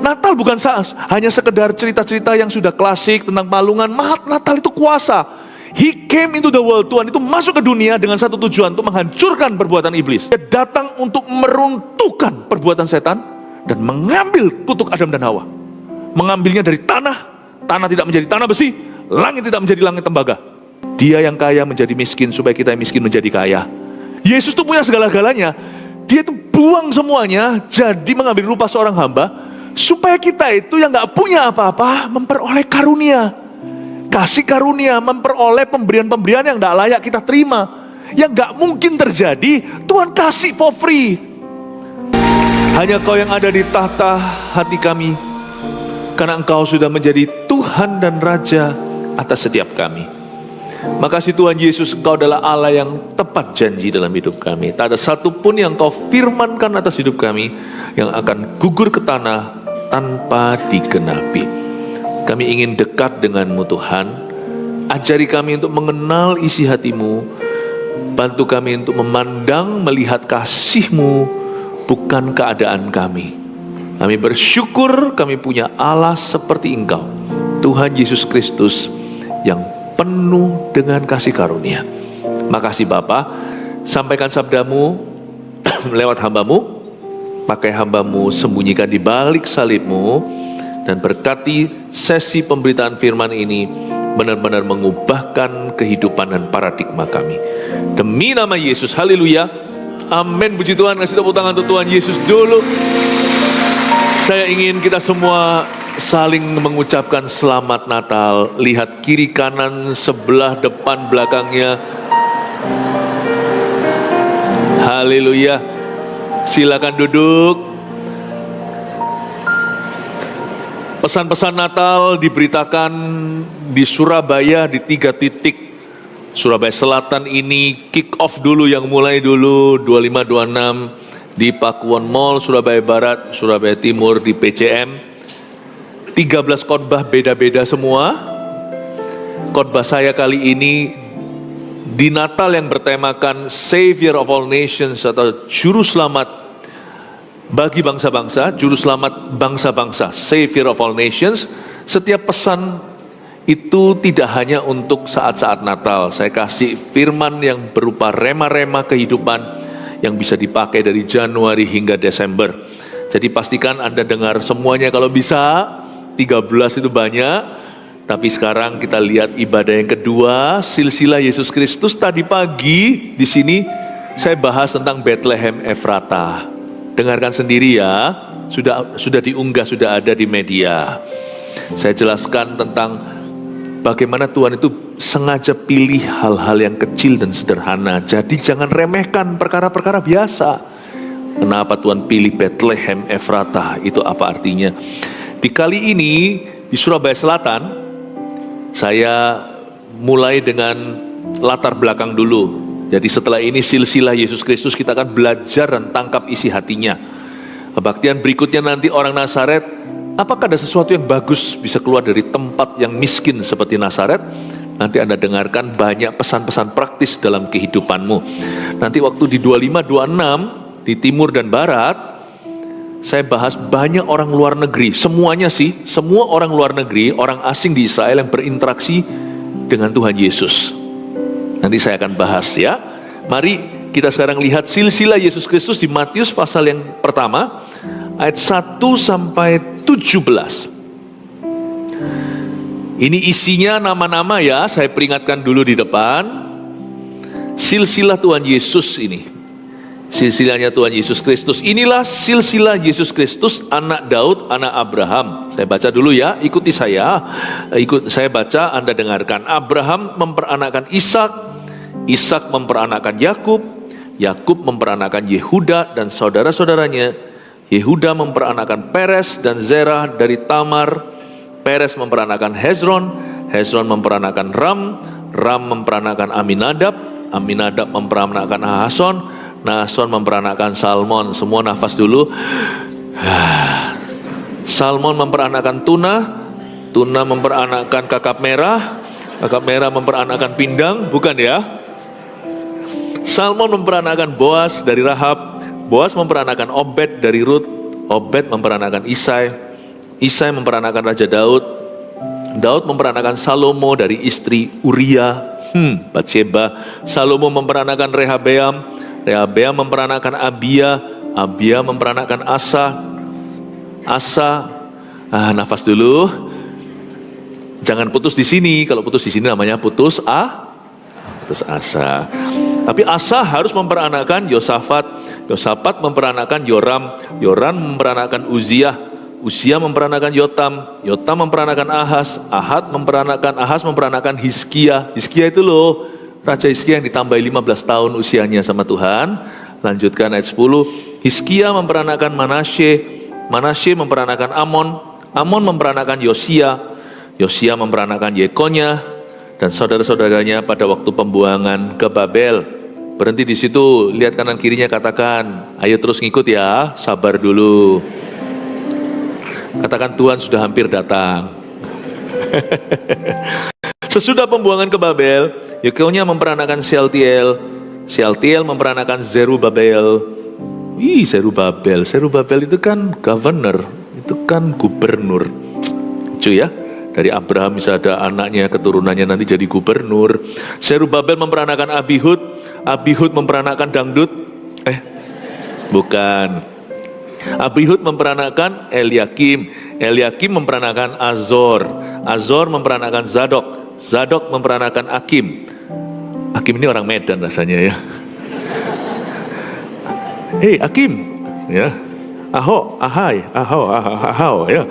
Natal bukan hanya sekedar cerita-cerita yang sudah klasik tentang palungan. Natal itu kuasa. He came into the world. Tuhan itu masuk ke dunia dengan satu tujuan, untuk menghancurkan perbuatan iblis. Dia datang untuk meruntuhkan perbuatan setan dan mengambil kutuk Adam dan Hawa. Mengambilnya dari tanah. Tanah tidak menjadi tanah besi, langit tidak menjadi langit tembaga. Dia yang kaya menjadi miskin supaya kita yang miskin menjadi kaya. Yesus itu punya segala-galanya. Dia itu buang semuanya, jadi mengambil rupa seorang hamba, supaya kita itu yang gak punya apa-apa memperoleh karunia, kasih karunia, memperoleh pemberian-pemberian yang gak layak kita terima, yang gak mungkin terjadi. Tuhan kasih for free. Hanya Kau yang ada di tahta hati kami, karena Engkau sudah menjadi Tuhan dan Raja atas setiap kami. Makasih Tuhan Yesus, Engkau adalah Allah yang tepat janji dalam hidup kami. Tak ada satupun yang Kau firmankan atas hidup kami yang akan gugur ke tanah tanpa digenapi. Kami ingin dekat dengan-Mu Tuhan. Ajari kami untuk mengenal isi hati-Mu. Bantu kami untuk memandang, melihat kasih-Mu, bukan keadaan kami. Kami bersyukur kami punya Allah seperti Engkau, Tuhan Yesus Kristus, yang penuh dengan kasih karunia. Makasih Bapa, sampaikan sabda-Mu lewat hamba-Mu, pakai hamba-Mu sembunyikan di balik salib-Mu, dan berkati sesi pemberitaan firman ini benar-benar mengubahkan kehidupan dan paradigma kami. Demi nama Yesus, haleluya, amin. Puji Tuhan. Kasih tepuk tangan untuk Tuhan Yesus dulu. Saya ingin kita semua saling mengucapkan selamat Natal. Lihat kiri kanan, sebelah, depan, belakangnya. Haleluya. Silakan duduk. Pesan-pesan Natal diberitakan di Surabaya di 3 titik. Surabaya Selatan ini kick off dulu, yang mulai dulu 25-26 di Pakuwon Mall. Surabaya Barat, Surabaya Timur di PCM. 13 khotbah beda-beda semua. Khotbah saya kali ini di Natal yang bertemakan Savior of all Nations, atau Juru Selamat bagi bangsa-bangsa, Juru Selamat bangsa-bangsa, Savior of all Nations. Setiap pesan itu tidak hanya untuk saat-saat Natal. Saya kasih firman yang berupa rema-rema kehidupan yang bisa dipakai dari Januari hingga Desember. Jadi pastikan Anda dengar semuanya kalau bisa. 13 itu banyak. Tapi sekarang kita lihat ibadah yang kedua, silsilah Yesus Kristus. Tadi pagi di sini saya bahas tentang Bethlehem Efrata. Dengarkan sendiri ya. Sudah diunggah, sudah ada di media. Saya jelaskan tentang bagaimana Tuhan itu sengaja pilih hal-hal yang kecil dan sederhana. Jadi jangan remehkan perkara-perkara biasa. Kenapa Tuhan pilih Bethlehem Efrata? Itu apa artinya? Di kali ini di Surabaya Selatan, saya mulai dengan latar belakang dulu. Jadi setelah ini silsilah Yesus Kristus, kita akan belajar dan tangkap isi hatinya. Kebaktian berikutnya nanti orang Nazaret. Apakah ada sesuatu yang bagus bisa keluar dari tempat yang miskin seperti Nazaret? Nanti Anda dengarkan banyak pesan-pesan praktis dalam kehidupanmu. Nanti waktu di 25-26 di Timur dan Barat, saya bahas banyak orang luar negeri. Semuanya sih, semua orang luar negeri, orang asing di Israel yang berinteraksi dengan Tuhan Yesus. Nanti saya akan bahas ya. Mari kita sekarang lihat silsilah Yesus Kristus di Matius pasal yang pertama, ayat 1 sampai 17. Ini isinya nama-nama ya, saya peringatkan dulu di depan. Silsilah Tuhan Yesus ini. Silsilahnya Tuhan Yesus Kristus. Inilah silsilah Yesus Kristus, anak Daud, anak Abraham. Saya baca dulu ya, ikuti saya. Saya baca, Anda dengarkan. Abraham memperanakkan Ishak, Ishak memperanakkan Yakub, Yakub memperanakkan Yehuda dan saudara-saudaranya. Yehuda memperanakkan Peres dan Zerah dari Tamar. Peres memperanakkan Hezron, Hezron memperanakkan Ram, Ram memperanakkan Aminadab, Aminadab memperanakkan Nahason, Nahason memperanakkan Salmon. Semua nafas dulu. Salmon memperanakkan Tuna, Tuna memperanakkan Kakap Merah, Kakap Merah memperanakkan Pindang, bukan ya? Salmon memperanakkan Boas dari Rahab, Boas memperanakkan Obed dari Rut, Obed memperanakkan Isai, Isai memperanakan Raja Daud. Daud memperanakan Salomo dari istri Uria, Batsheba. Salomo memperanakan Rehabeam. Rehabeam memperanakan Abia. Abia memperanakan Asa. Nafas dulu. Jangan putus di sini. Kalau putus di sini namanya putus asa. Tapi Asa harus memperanakan Yosafat. Yosafat memperanakan Yoram. Yoram memperanakan Uzziah. Uzziah memperanakan Yotam. Yotam memperanakan Ahaz. Ahaz memperanakan Hizkia. Hizkia itu loh, Raja Hizkia yang ditambahi 15 tahun usianya sama Tuhan. Lanjutkan ayat 10. Hizkia memperanakan Manasye. Manasye memperanakan Amon. Amon memperanakan Yosia. Yosia memperanakan Yekonya dan saudara-saudaranya pada waktu pembuangan ke Babel. Berhenti di situ, lihat kanan kirinya, katakan, ayo terus ngikut ya, sabar dulu. Katakan, Tuhan sudah hampir datang. Sesudah pembuangan ke Babel, Yekonya memperanakan Shealtiel. Shealtiel memperanakan Zerubabel. Zerubabel itu kan governor, itu kan gubernur. Lucu ya, dari Abraham bisa ada anaknya, keturunannya nanti jadi gubernur. Zerubabel memperanakan Abihud. Abihud memperanakan dangdut. Bukan. Abihud memperanakan Eliakim. Eliakim memperanakan Azor. Azor memperanakan Zadok. Zadok memperanakan Akim. Akim ini orang Medan rasanya ya. Akim ya. Ahau ya.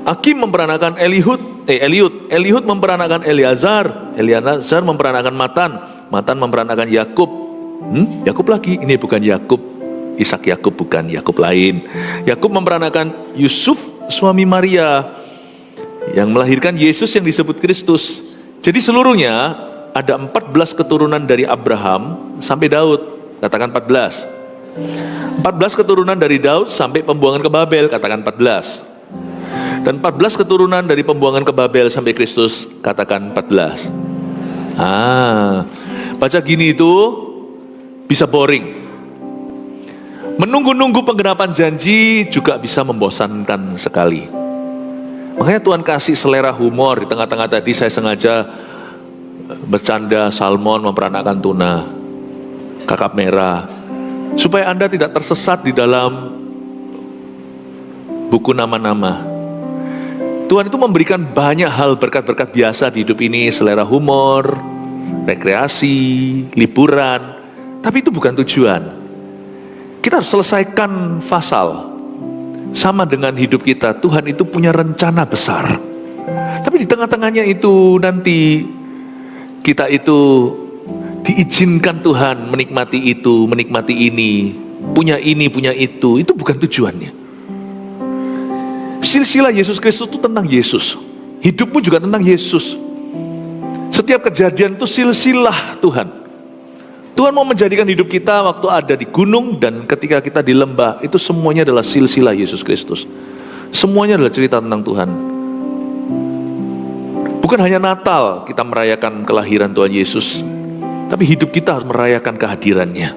Akim memperanakan Eliud. Eliud memperanakan Eleazar. Eleazar memperanakan Matan. Matan memperanakan Yakub. Yakub lagi. Ini bukan Yakub Ishak Yakub, bukan Yakub lain. Yakub memperanakan Yusuf, suami Maria, yang melahirkan Yesus yang disebut Kristus. Jadi seluruhnya ada 14 keturunan dari Abraham sampai Daud. Katakan 14. 14 keturunan dari Daud sampai pembuangan ke Babel. Katakan 14. Dan 14 keturunan dari pembuangan ke Babel sampai Kristus. Katakan 14. Baca gini itu bisa boring. Menunggu-nunggu penggenapan janji juga bisa membosankan sekali. Makanya Tuhan kasih selera humor. Di tengah-tengah tadi saya sengaja bercanda salmon memperanakan tuna, kakap merah, supaya Anda tidak tersesat di dalam buku nama-nama. Tuhan itu memberikan banyak hal berkat-berkat biasa di hidup ini. Selera humor, rekreasi, liburan. Tapi itu bukan tujuan. Kita harus selesaikan fasal. Sama dengan hidup kita, Tuhan itu punya rencana besar. Tapi di tengah-tengahnya itu nanti kita itu diizinkan Tuhan menikmati itu, menikmati ini, punya itu bukan tujuannya. Silsilah Yesus Kristus itu tentang Yesus. Hidupmu juga tentang Yesus. Setiap kejadian itu silsilah Tuhan. Tuhan mau menjadikan hidup kita waktu ada di gunung dan ketika kita di lembah, itu semuanya adalah silsilah Yesus Kristus. Semuanya adalah cerita tentang Tuhan. Bukan hanya Natal kita merayakan kelahiran Tuhan Yesus, tapi hidup kita harus merayakan kehadirannya.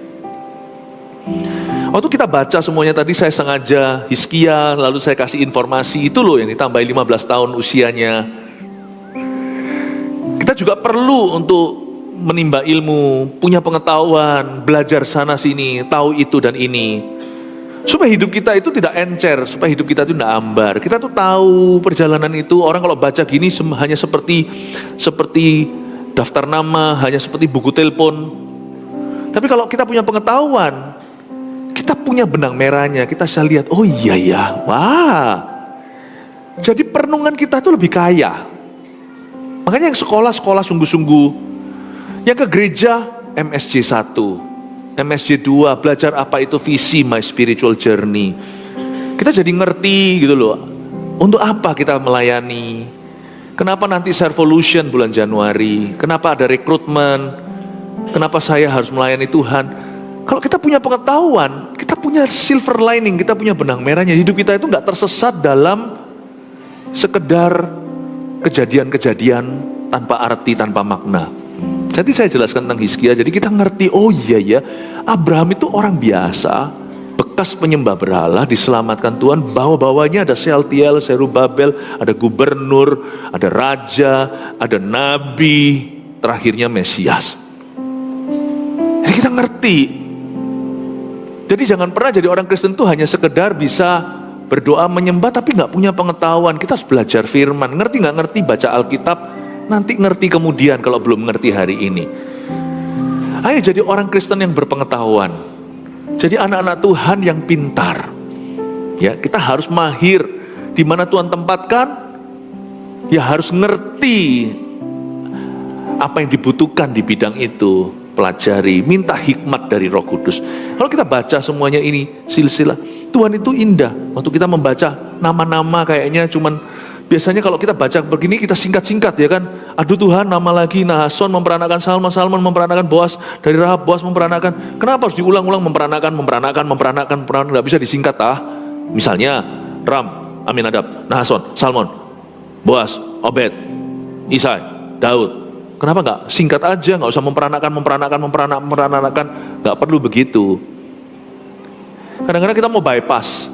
Waktu kita baca semuanya tadi, saya sengaja Hizkia, lalu saya kasih informasi, itu loh yang ditambahi 15 tahun usianya. Kita juga perlu untuk menimba ilmu, punya pengetahuan, belajar sana sini, tahu itu dan ini, supaya hidup kita itu tidak encer, supaya hidup kita itu tidak ambar. Kita tuh tahu perjalanan itu. Orang kalau baca gini hanya seperti daftar nama, hanya seperti buku telepon. Tapi kalau kita punya pengetahuan, kita punya benang merahnya, kita bisa lihat, oh iya ya, wah. Jadi perenungan kita itu lebih kaya. Makanya yang sekolah sungguh-sungguh, yang ke gereja MSJ 1, MSJ 2, belajar apa itu visi My Spiritual Journey. Kita jadi ngerti gitu loh, untuk apa kita melayani. Kenapa nanti Servolution bulan Januari, kenapa ada rekrutmen, kenapa saya harus melayani Tuhan. Kalau kita punya pengetahuan, kita punya silver lining, kita punya benang merahnya. Hidup kita itu gak tersesat dalam sekedar kejadian-kejadian tanpa arti, tanpa makna. Jadi saya jelaskan tentang Hizkia, jadi kita ngerti, oh iya ya, Abraham itu orang biasa, bekas penyembah berhala diselamatkan Tuhan. Bawah-bawahnya ada Sealtiel, Serubabel, ada gubernur, ada raja, ada nabi, terakhirnya Mesias. Jadi kita ngerti. Jadi jangan pernah jadi orang Kristen itu hanya sekedar bisa berdoa menyembah tapi nggak punya pengetahuan. Kita harus belajar firman. Ngerti nggak ngerti baca Alkitab, nanti ngerti kemudian kalau belum ngerti hari ini. Ayo jadi orang Kristen yang berpengetahuan. Jadi anak-anak Tuhan yang pintar. Ya, kita harus mahir di mana Tuhan tempatkan. Ya harus ngerti apa yang dibutuhkan di bidang itu. Pelajari, minta hikmat dari Roh Kudus. Kalau kita baca semuanya ini silsilah, Tuhan itu indah. Waktu kita membaca nama-nama kayaknya cuman, biasanya kalau kita baca begini kita singkat-singkat ya kan. Aduh Tuhan, nama lagi Nahason memperanakan Salmon, Salmon memperanakan Boas, dari Rahab Boas memperanakan. Kenapa harus diulang-ulang memperanakan, nggak bisa disingkat Misalnya Ram, Aminadab, Nahason, Salmon, Boas, Obed, Isai, Daud. Kenapa nggak singkat aja, nggak usah memperanakan, nggak perlu begitu. Kadang-kadang kita mau bypass.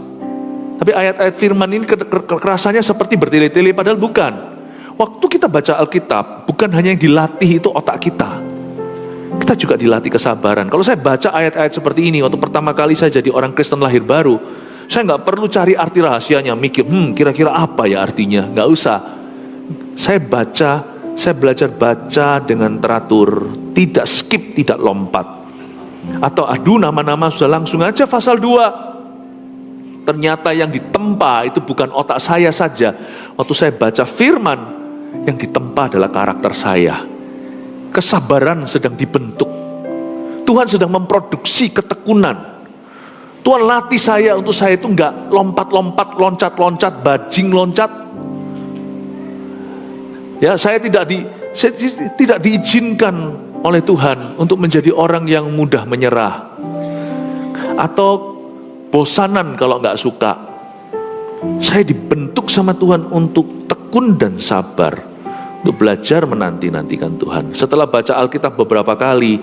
Tapi ayat-ayat firman ini kekerasannya seperti bertele-tele, padahal bukan. Waktu kita baca Alkitab, bukan hanya yang dilatih itu otak kita. Kita juga dilatih kesabaran. Kalau saya baca ayat-ayat seperti ini, waktu pertama kali saya jadi orang Kristen lahir baru, saya nggak perlu cari arti rahasianya, mikir, kira-kira apa ya artinya, nggak usah. Saya belajar baca dengan teratur, tidak skip, tidak lompat. Atau nama-nama sudah langsung aja pasal 2. Ternyata yang ditempa itu bukan otak saya saja. Waktu saya baca firman, yang ditempa adalah karakter saya. Kesabaran sedang dibentuk. Tuhan sedang memproduksi ketekunan. Tuhan latih saya untuk saya itu enggak lompat-lompat, loncat-loncat, bajing loncat. Ya, saya tidak diizinkan oleh Tuhan untuk menjadi orang yang mudah menyerah. Atau bosanan kalau nggak suka. Saya dibentuk sama Tuhan untuk tekun dan sabar, untuk belajar menanti-nantikan Tuhan. Setelah baca Alkitab beberapa kali,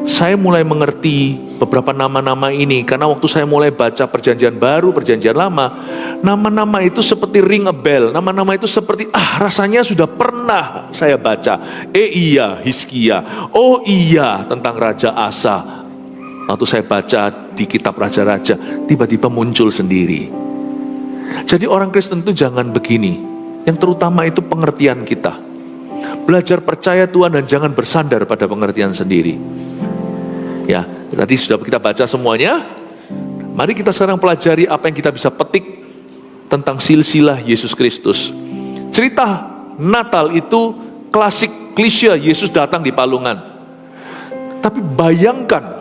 saya mulai mengerti beberapa nama-nama ini. Karena waktu saya mulai baca perjanjian baru, perjanjian lama, nama-nama itu seperti ring a bell. Nama-nama itu seperti, rasanya sudah pernah saya baca. Iya, Hizkia. Oh iya, tentang Raja Asa. Waktu saya baca di kitab Raja-Raja, tiba-tiba muncul sendiri. Jadi orang Kristen itu jangan begini. Yang terutama itu pengertian kita. Belajar percaya Tuhan dan jangan bersandar pada pengertian sendiri. Ya, tadi sudah kita baca semuanya. Mari kita sekarang pelajari apa yang kita bisa petik tentang silsilah Yesus Kristus. Cerita Natal itu klasik, klise, Yesus datang di palungan. Tapi bayangkan,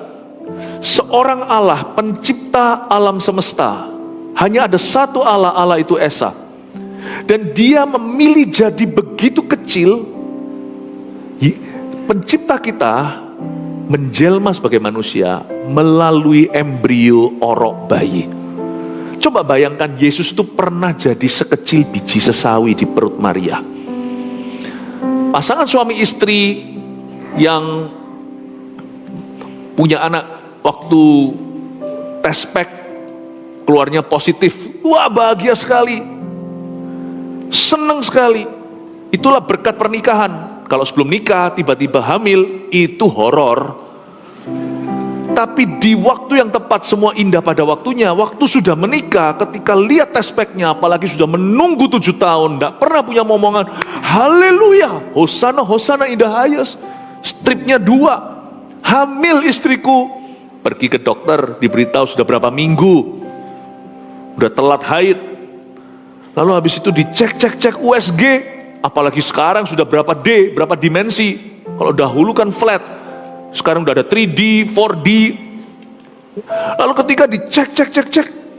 seorang Allah pencipta alam semesta, hanya ada satu Allah, Allah itu Esa. Dan dia memilih jadi begitu kecil, pencipta kita menjelma sebagai manusia melalui embrio orok bayi. Coba bayangkan Yesus itu pernah jadi sekecil biji sesawi di perut Maria. Pasangan suami istri yang punya anak, waktu tes pack keluarnya positif, wah bahagia sekali, senang sekali. Itulah berkat pernikahan. Kalau sebelum nikah tiba-tiba hamil, itu horor. Tapi di waktu yang tepat, semua indah pada waktunya. Waktu sudah menikah, ketika lihat tes pack-nya, apalagi sudah menunggu 7 tahun, tidak pernah punya momongan, haleluya, hosana, hosana indah hayas. Stripnya 2, hamil istriku. Pergi ke dokter, diberitahu sudah berapa minggu, udah telat haid. Lalu habis itu dicek USG. Apalagi sekarang sudah berapa D, berapa dimensi. Kalau dahulu kan flat, sekarang udah ada 3D, 4D. Lalu ketika dicek,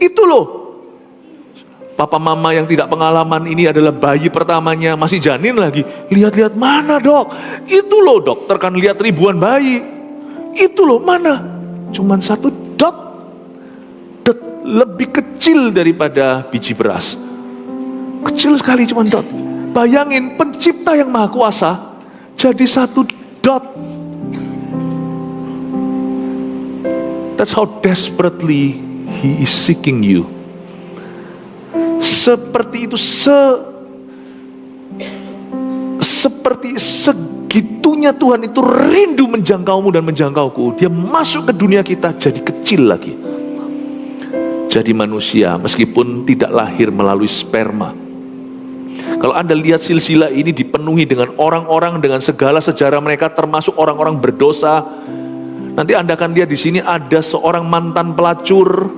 itu loh. Papa mama yang tidak pengalaman ini adalah bayi pertamanya, masih janin lagi. Lihat-lihat, mana dok? Itu loh, dokter kan lihat ribuan bayi. Itu loh, mana? Cuman 1 dot. Lebih kecil daripada biji beras. Kecil sekali, cuman dot. Bayangin, pencipta yang maha kuasa jadi 1 dot. That's how desperately He is seeking you. Seperti itu, seperti segitunya Tuhan itu rindu menjangkaumu dan menjangkauku. Dia masuk ke dunia kita jadi kecil lagi, jadi manusia meskipun tidak lahir melalui sperma. Kalau Anda lihat silsilah ini dipenuhi dengan orang-orang dengan segala sejarah mereka, termasuk orang-orang berdosa. Nanti Anda akan lihat di sini ada seorang mantan pelacur.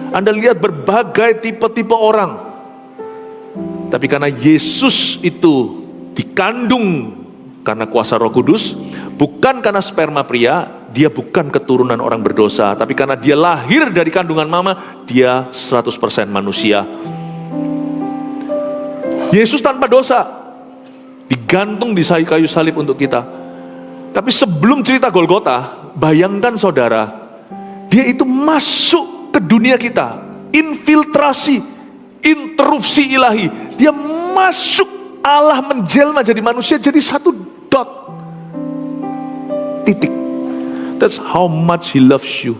Anda lihat berbagai tipe-tipe orang. Tapi karena Yesus itu dikandung karena kuasa Roh Kudus, bukan karena sperma pria, dia bukan keturunan orang berdosa, tapi karena dia lahir dari kandungan mama, dia 100% manusia. Yesus tanpa dosa, digantung di kayu salib untuk kita. Tapi sebelum cerita Golgota, bayangkan saudara, dia itu masuk ke dunia kita, infiltrasi, interupsi ilahi. Dia masuk, Allah menjelma jadi manusia, jadi satu dot, titik. That's how much He loves you.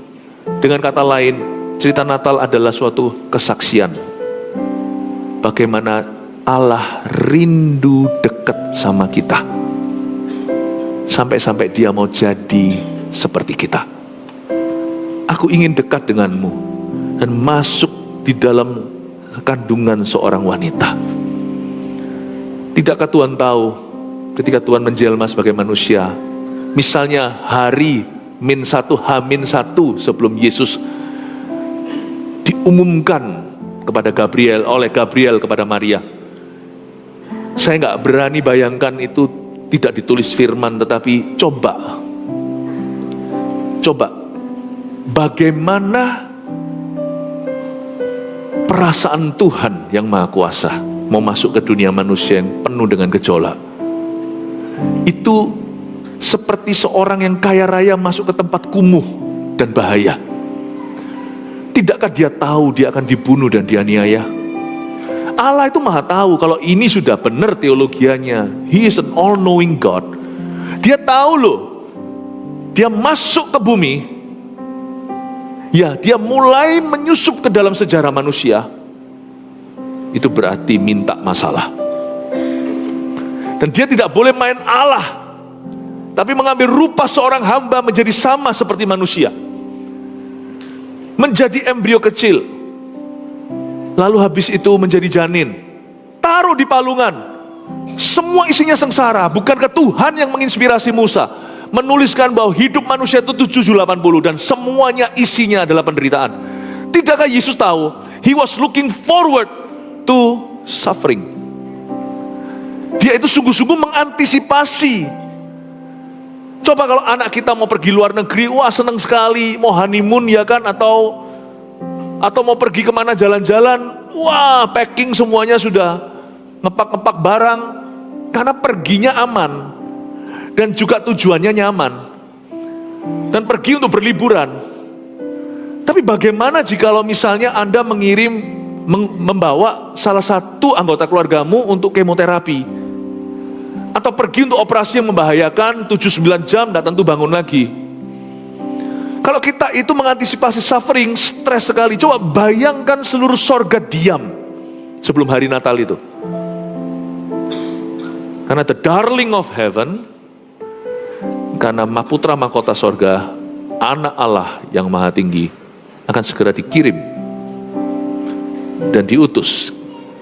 Dengan kata lain, cerita Natal adalah suatu kesaksian bagaimana Allah rindu dekat sama kita, sampai-sampai Dia mau jadi seperti kita. Aku ingin dekat denganmu dan masuk di dalam kandungan seorang wanita. Tidakkah Tuhan tahu ketika Tuhan menjelma sebagai manusia, misalnya hari -1, H-1 sebelum Yesus diumumkan kepada Gabriel, oleh Gabriel kepada Maria. Saya nggak berani bayangkan itu tidak ditulis firman, tetapi coba bagaimana perasaan Tuhan yang Maha Kuasa mau masuk ke dunia manusia yang penuh dengan gejolak. Itu seperti seorang yang kaya raya masuk ke tempat kumuh dan bahaya. Tidakkah Dia tahu dia akan dibunuh dan dianiaya? Allah itu Maha tahu kalau ini sudah benar teologianya. He is an all-knowing God. Dia tahu loh, Dia masuk ke bumi, ya, Dia mulai menyusup ke dalam sejarah manusia. Itu berarti minta masalah. Dan Dia tidak boleh main Allah, tapi mengambil rupa seorang hamba menjadi sama seperti manusia, menjadi embrio kecil, lalu habis itu menjadi janin, taruh di palungan, semua isinya sengsara. Bukankah Tuhan yang menginspirasi Musa menuliskan bahwa hidup manusia itu 780 dan semuanya isinya adalah penderitaan? Tidakkah Yesus tahu He was looking forward to suffering? Dia itu sungguh-sungguh mengantisipasi. Coba kalau anak kita mau pergi luar negeri, wah senang sekali, mau honeymoon ya kan, atau mau pergi kemana jalan-jalan, wah packing semuanya sudah, ngepak-ngepak barang, karena perginya aman dan juga tujuannya nyaman dan pergi untuk berliburan. Tapi bagaimana jikalau misalnya Anda membawa salah satu anggota keluargamu untuk kemoterapi, atau pergi untuk operasi yang membahayakan 7-9 jam, dan tentu bangun lagi. Kalau kita itu mengantisipasi suffering, stres sekali. Coba bayangkan seluruh sorga diam sebelum hari Natal itu. Karena the darling of heaven, karena putra mahkota sorga, anak Allah yang maha tinggi, akan segera dikirim dan diutus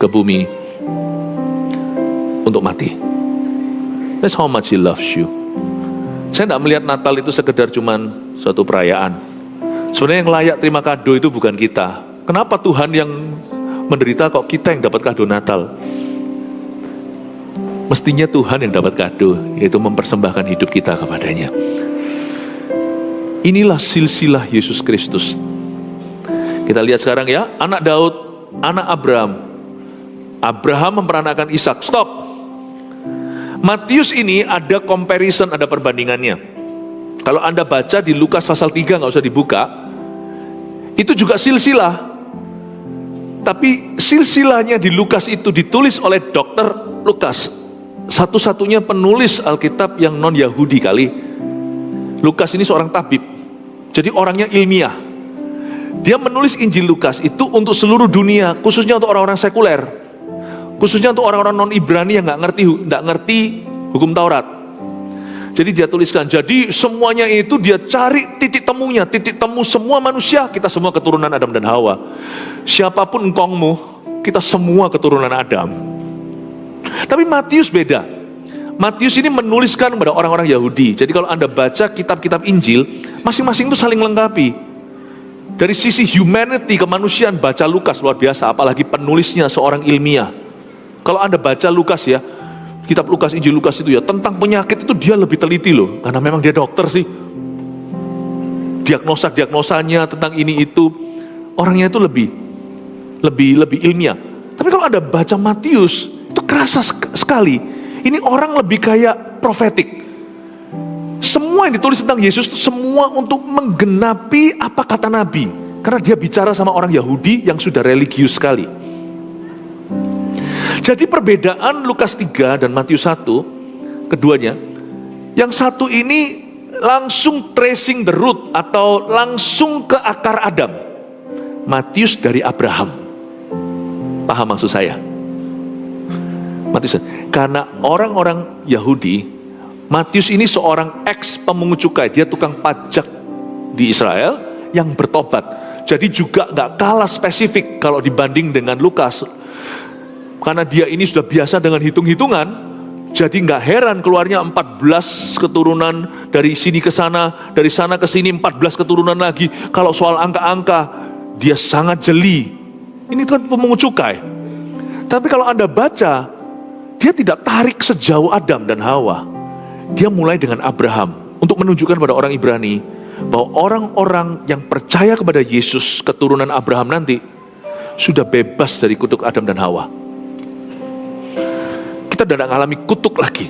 ke bumi untuk mati. That's how much He loves you. Saya tidak melihat Natal itu sekedar cuman suatu perayaan. Sebenarnya yang layak terima kado itu bukan kita. Kenapa Tuhan yang menderita kok kita yang dapat kado Natal? Mestinya Tuhan yang dapat kado, yaitu mempersembahkan hidup kita kepadanya. Inilah silsilah Yesus Kristus. Kita lihat sekarang ya, anak Daud, anak Abraham. Abraham memperanakan Ishak. Stop. Matius ini ada comparison, ada perbandingannya. Kalau Anda baca di Lukas pasal 3, nggak usah dibuka, itu juga silsilah. Tapi silsilahnya di Lukas itu ditulis oleh Dr. Lukas, satu-satunya penulis Alkitab yang non-Yahudi kali. Lukas ini seorang tabib, jadi orangnya ilmiah. Dia menulis Injil Lukas itu untuk seluruh dunia, khususnya untuk orang-orang sekuler, khususnya untuk orang-orang non-Ibrani yang nggak ngerti hukum Taurat. Jadi dia tuliskan, jadi semuanya itu dia cari titik temunya, titik temu semua manusia, kita semua keturunan Adam dan Hawa. Siapapun engkongmu, kita semua keturunan Adam. Tapi Matius beda. Matius ini menuliskan kepada orang-orang Yahudi. Jadi kalau Anda baca kitab-kitab Injil, masing-masing itu saling melengkapi. Dari sisi humanity, kemanusiaan, baca Lukas luar biasa, apalagi penulisnya seorang ilmiah. Kalau Anda baca Lukas ya, kitab Lukas, Injil Lukas itu ya, tentang penyakit itu dia lebih teliti loh, karena memang dia dokter sih. Diagnosanya tentang ini itu, orangnya itu lebih ilmiah. Tapi kalau Anda baca Matius, itu kerasa sekali. Ini orang lebih kayak profetik. Semua yang ditulis tentang Yesus itu semua untuk menggenapi apa kata Nabi. Karena dia bicara sama orang Yahudi yang sudah religius sekali. Jadi perbedaan Lukas 3 dan Matius 1, keduanya, yang satu ini langsung tracing the root atau langsung ke akar Adam. Matius dari Abraham. Paham maksud saya? Matius, karena orang-orang Yahudi, Matius ini seorang ex pemungut cukai, dia tukang pajak di Israel yang bertobat. Jadi juga gak kalah spesifik kalau dibanding dengan Lukas. Karena dia ini sudah biasa dengan hitung-hitungan, jadi gak heran keluarnya 14 keturunan dari sini ke sana, dari sana ke sini 14 keturunan lagi. Kalau soal angka-angka, dia sangat jeli. Ini kan pemungut cukai. Tapi kalau Anda baca, dia tidak tarik sejauh Adam dan Hawa. Dia mulai dengan Abraham untuk menunjukkan pada orang Ibrani bahwa orang-orang yang percaya kepada Yesus, keturunan Abraham nanti, sudah bebas dari kutuk Adam dan Hawa. Kita tidak mengalami kutuk lagi.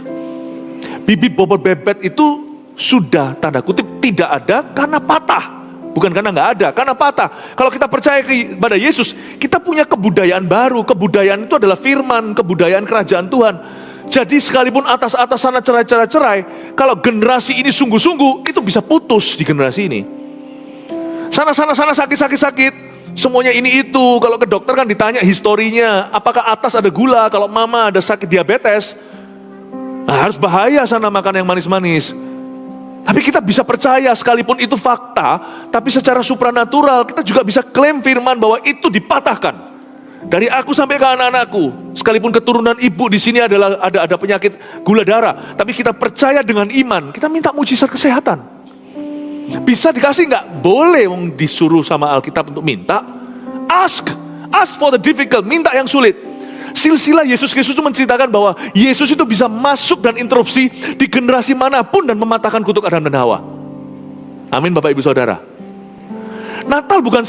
Bibit bobot bebet itu sudah tanda kutip tidak ada karena patah. Bukan karena nggak ada, karena patah. Kalau kita percaya kepada Yesus, kita punya kebudayaan baru. Kebudayaan itu adalah firman, kebudayaan kerajaan Tuhan. Jadi sekalipun atas sana cerai, kalau generasi ini sungguh-sungguh, itu bisa putus di generasi ini. Sana sakit, semuanya ini itu. Kalau ke dokter kan ditanya historinya, apakah atas ada gula, kalau mama ada sakit diabetes, nah, harus bahaya sana makan yang manis-manis. Tapi kita bisa percaya sekalipun itu fakta, tapi secara supranatural kita juga bisa klaim firman bahwa itu dipatahkan. Dari aku sampai ke anak-anakku, sekalipun keturunan ibu di sini adalah ada penyakit gula darah, tapi kita percaya dengan iman, kita minta mujizat kesehatan. Bisa dikasih nggak? Boleh, disuruh sama Alkitab untuk minta. Ask for the difficult, minta yang sulit. Silsilah Yesus Kristus itu menceritakan bahwa Yesus itu bisa masuk dan interupsi di generasi manapun dan mematahkan kutuk Adam dan Hawa. Amin Bapak Ibu Saudara. Natal bukan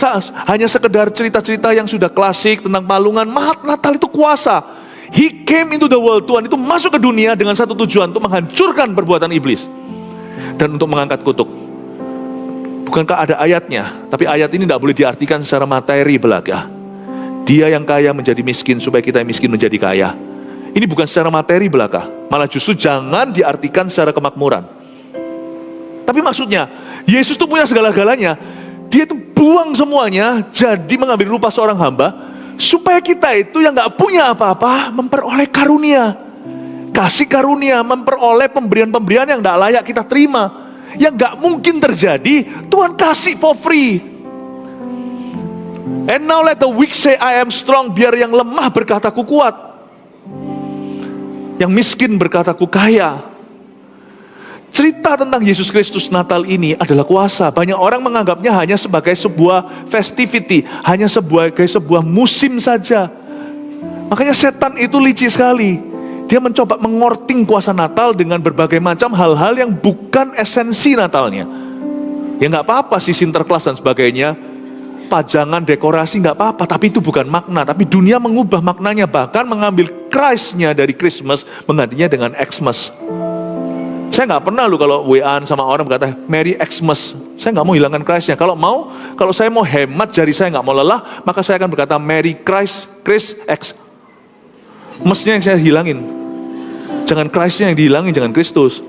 hanya sekedar cerita-cerita yang sudah klasik tentang palungan. Natal itu kuasa. He came into the world, Tuhan itu masuk ke dunia dengan satu tujuan, untuk menghancurkan perbuatan iblis dan untuk mengangkat kutuk. Bukankah ada ayatnya? Tapi ayat ini tidak boleh diartikan secara materi belaka. Dia yang kaya menjadi miskin supaya kita yang miskin menjadi kaya. Ini bukan secara materi belaka. Malah justru jangan diartikan secara kemakmuran. Tapi maksudnya, Yesus itu punya segala-galanya. Dia itu buang semuanya, jadi mengambil rupa seorang hamba, supaya kita itu yang gak punya apa-apa, memperoleh karunia. Kasih karunia, memperoleh pemberian-pemberian yang gak layak kita terima. Yang gak mungkin terjadi, Tuhan kasih for free. And now let the weak say I am strong. Biar yang lemah berkata ku kuat, yang miskin berkata ku kaya. Cerita tentang Yesus Kristus Natal ini adalah kuasa. Banyak orang menganggapnya hanya sebagai sebuah festivity, hanya sebagai sebuah musim saja. Makanya setan itu licik sekali. Dia mencoba mengorting kuasa Natal dengan berbagai macam hal-hal yang bukan esensi Natalnya. Ya nggak apa-apa sih, Sinterklas dan sebagainya, pajangan, dekorasi nggak apa-apa, tapi itu bukan makna. Tapi dunia mengubah maknanya, bahkan mengambil Christ-nya dari Christmas, menggantinya dengan Xmas. Saya nggak pernah kalau WA-an sama orang berkata Merry Xmas. Saya nggak mau hilangkan Christ-nya. Kalau saya mau hemat, jari saya nggak mau lelah, maka saya akan berkata Merry Christ X. Mesnya yang saya hilangin. Jangan Christ-nya yang dihilangin, jangan Kristus.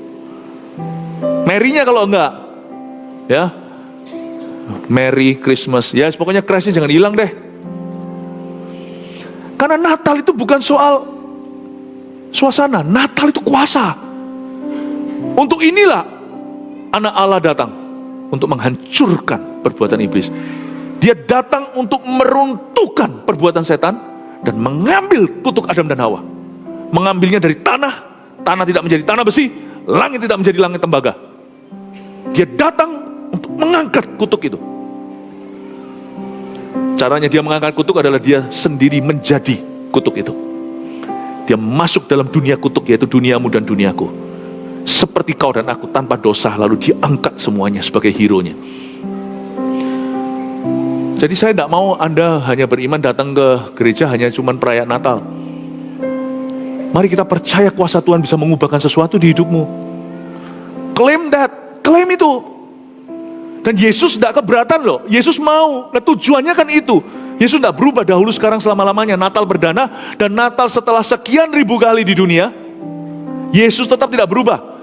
Mary-nya kalau enggak, ya. Merry Christmas. Ya, pokoknya Christnya jangan hilang deh. Karena Natal itu bukan soal suasana, Natal itu kuasa. Untuk inilah Anak Allah datang untuk menghancurkan perbuatan iblis. Dia datang untuk meruntuhkan perbuatan setan dan mengambil kutuk Adam dan Hawa. Mengambilnya dari tanah, tanah tidak menjadi tanah besi, langit tidak menjadi langit tembaga. Dia datang untuk mengangkat kutuk itu. Caranya dia mengangkat kutuk adalah dia sendiri menjadi kutuk itu. Dia masuk dalam dunia kutuk, yaitu duniamu dan duniaku. Seperti kau dan aku tanpa dosa, lalu dia angkat semuanya sebagai hero-nya. Jadi saya tidak mau Anda hanya beriman datang ke gereja hanya cuman perayaan Natal. Mari kita percaya kuasa Tuhan bisa mengubahkan sesuatu di hidupmu. Claim that, claim itu. Dan Yesus tidak keberatan loh, Yesus mau. Nah tujuannya kan itu. Yesus tidak berubah dahulu, sekarang, selama-lamanya. Natal berdana, dan Natal setelah sekian ribu kali di dunia, Yesus tetap tidak berubah.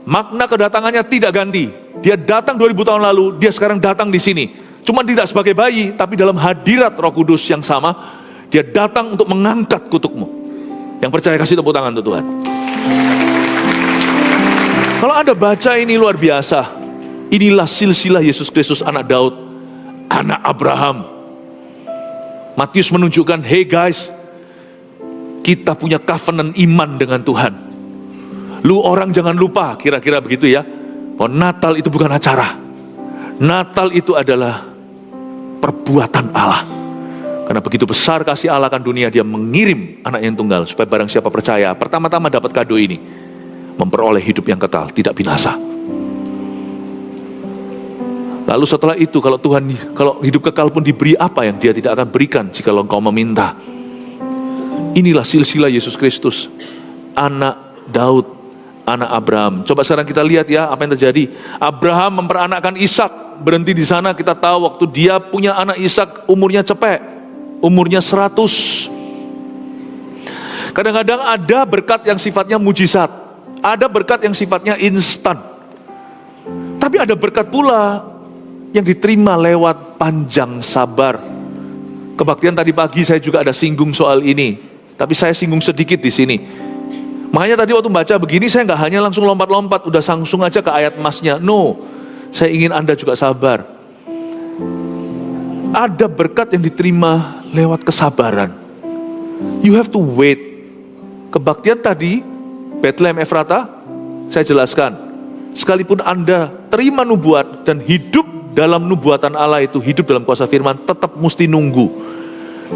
Makna kedatangannya tidak ganti. Dia datang 2000 tahun lalu, dia sekarang datang di sini. Cuma tidak sebagai bayi, tapi dalam hadirat Roh Kudus yang sama. Dia datang untuk mengangkat kutukmu. Yang percaya kasih tepuk tangan untuk Tuhan. Kalau Anda baca ini luar biasa. Inilah silsilah Yesus Kristus, anak Daud, anak Abraham. Matius menunjukkan, hey guys, kita punya covenant iman dengan Tuhan. Lu orang jangan lupa, kira-kira begitu ya. Oh, Natal itu bukan acara. Natal itu adalah perbuatan Allah. Karena begitu besar kasih Allah akan dunia, dia mengirim anak yang tunggal, supaya barang siapa percaya, pertama-tama dapat kado ini, memperoleh hidup yang kekal, tidak binasa. Lalu setelah itu, kalau hidup kekal pun diberi, apa yang dia tidak akan berikan jika engkau meminta. Inilah silsilah Yesus Kristus, anak Daud, anak Abraham. Coba sekarang kita lihat ya, apa yang terjadi. Abraham memperanakkan Ishak. Berhenti di sana, kita tahu waktu dia punya anak Ishak, umurnya cepek, umurnya 100. Kadang-kadang ada berkat yang sifatnya mujizat, ada berkat yang sifatnya instan. Tapi ada berkat pula yang diterima lewat panjang sabar. Kebaktian tadi pagi saya juga ada singgung soal ini, tapi saya singgung sedikit di sini. Makanya tadi waktu baca begini, saya nggak hanya langsung lompat-lompat, udah langsung aja ke ayat emasnya. No, saya ingin Anda juga sabar. Ada berkat yang diterima lewat kesabaran. You have to wait. Kebaktian tadi, Bethlehem Efrata, saya jelaskan. Sekalipun Anda terima nubuat dan hidup dalam nubuatan Allah itu, hidup dalam kuasa firman, tetap mesti nunggu.